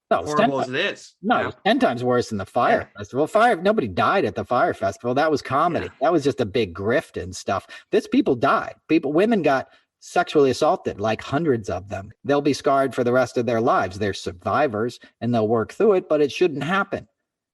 No, it's horrible as it is. no, it's 10 times worse than the Fire Festival. Nobody died at the Fire Festival. That was comedy. That was just a big grift and stuff. People died. Women got sexually assaulted, like hundreds of them. They'll be scarred for the rest of their lives. They're survivors and they'll work through it, but it shouldn't happen.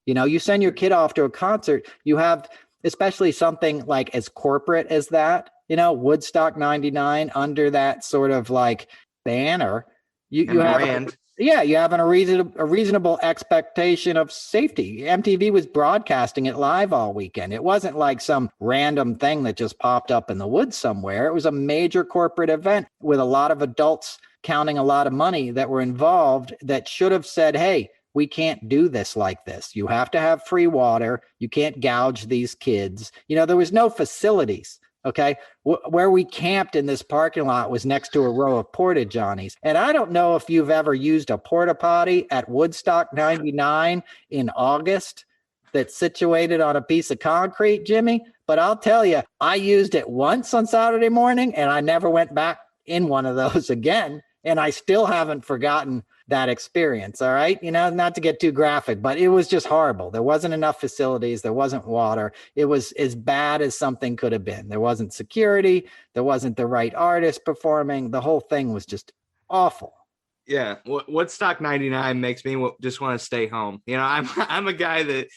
You send your kid off to a concert, you have, especially something like as corporate as that, Woodstock 99 under that sort of like banner, you have you have a reasonable expectation of safety. MTV was broadcasting it live all weekend. It wasn't like some random thing that just popped up in the woods somewhere. It was a major corporate event with a lot of adults counting a lot of money that were involved that should have said, hey, we can't do this like this. You have to have free water. You can't gouge these kids. There was no facilities. Okay. Where we camped in this parking lot was next to a row of porta johnies. And I don't know if you've ever used a porta potty at Woodstock 99 in August that's situated on a piece of concrete, Jimmy. But I'll tell you, I used it once on Saturday morning and I never went back in one of those again. And I still haven't forgotten that experience. All right. Not to get too graphic, but it was just horrible. There wasn't enough facilities. There wasn't water. It was as bad as something could have been. There wasn't security. There wasn't the right artist performing. The whole thing was just awful. Yeah. Woodstock 99 makes me just want to stay home. I'm a guy that,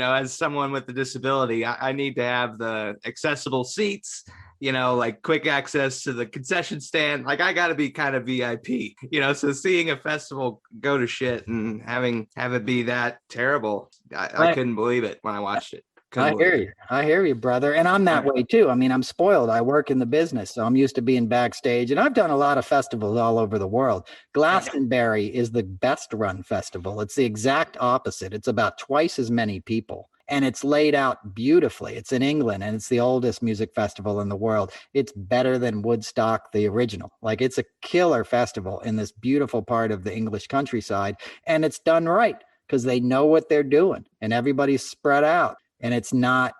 as someone with a disability, I need to have the accessible seats, like quick access to the concession stand. Like I got to be kind of VIP, so seeing a festival go to shit and have it be that terrible. I couldn't believe it when I watched it. I hear you, brother. And I'm that way too. I mean, I'm spoiled. I work in the business, so I'm used to being backstage, and I've done a lot of festivals all over the world. Glastonbury is the best run festival. It's the exact opposite. It's about twice as many people. And it's laid out beautifully. It's in England, and it's the oldest music festival in the world. It's better than Woodstock, the original. Like, it's a killer festival in this beautiful part of the English countryside. And it's done right because they know what they're doing, and everybody's spread out. And it's not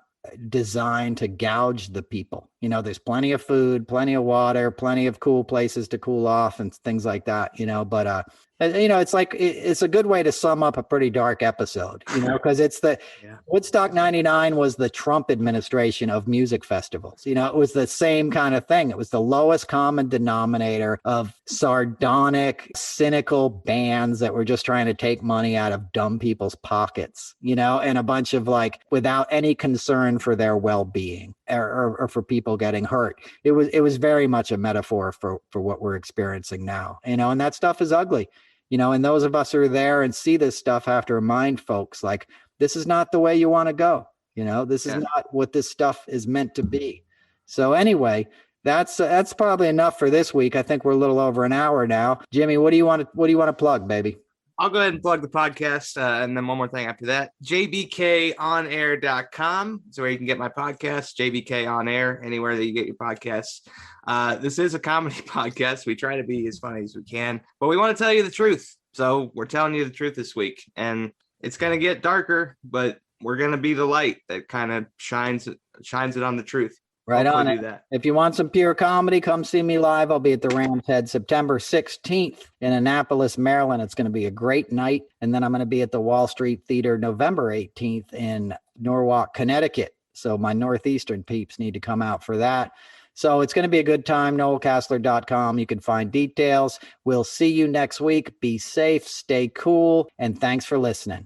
designed to gouge the people. There's plenty of food, plenty of water, plenty of cool places to cool off and things like that, but it's like, it's a good way to sum up a pretty dark episode, because it's Woodstock 99 was the Trump administration of music festivals. It was the same kind of thing. It was the lowest common denominator of sardonic, cynical bands that were just trying to take money out of dumb people's pockets, and a bunch of without any concern for their well-being or for people getting hurt. It was very much a metaphor for what we're experiencing now, and that stuff is ugly. And those of us who are there and see this stuff have to remind folks, this is not the way you want to go. This is not what this stuff is meant to be. So anyway, that's probably enough for this week. I think we're a little over an hour now. Jimmy, what do you want to plug, baby? I'll go ahead and plug the podcast. And then one more thing after that, jbkonair.com is where you can get my podcast, JBK On Air, anywhere that you get your podcasts. This is a comedy podcast. We try to be as funny as we can, but we want to tell you the truth. So we're telling you the truth this week, and it's going to get darker, but we're going to be the light that kind of shines it on the truth. Right on it. If you want some pure comedy, come see me live. I'll be at the Ram's Head September 16th in Annapolis, Maryland. It's going to be a great night. And then I'm going to be at the Wall Street Theater November 18th in Norwalk, Connecticut. So my Northeastern peeps need to come out for that. So it's going to be a good time. NoelCasler.com. You can find details. We'll see you next week. Be safe, stay cool, and thanks for listening.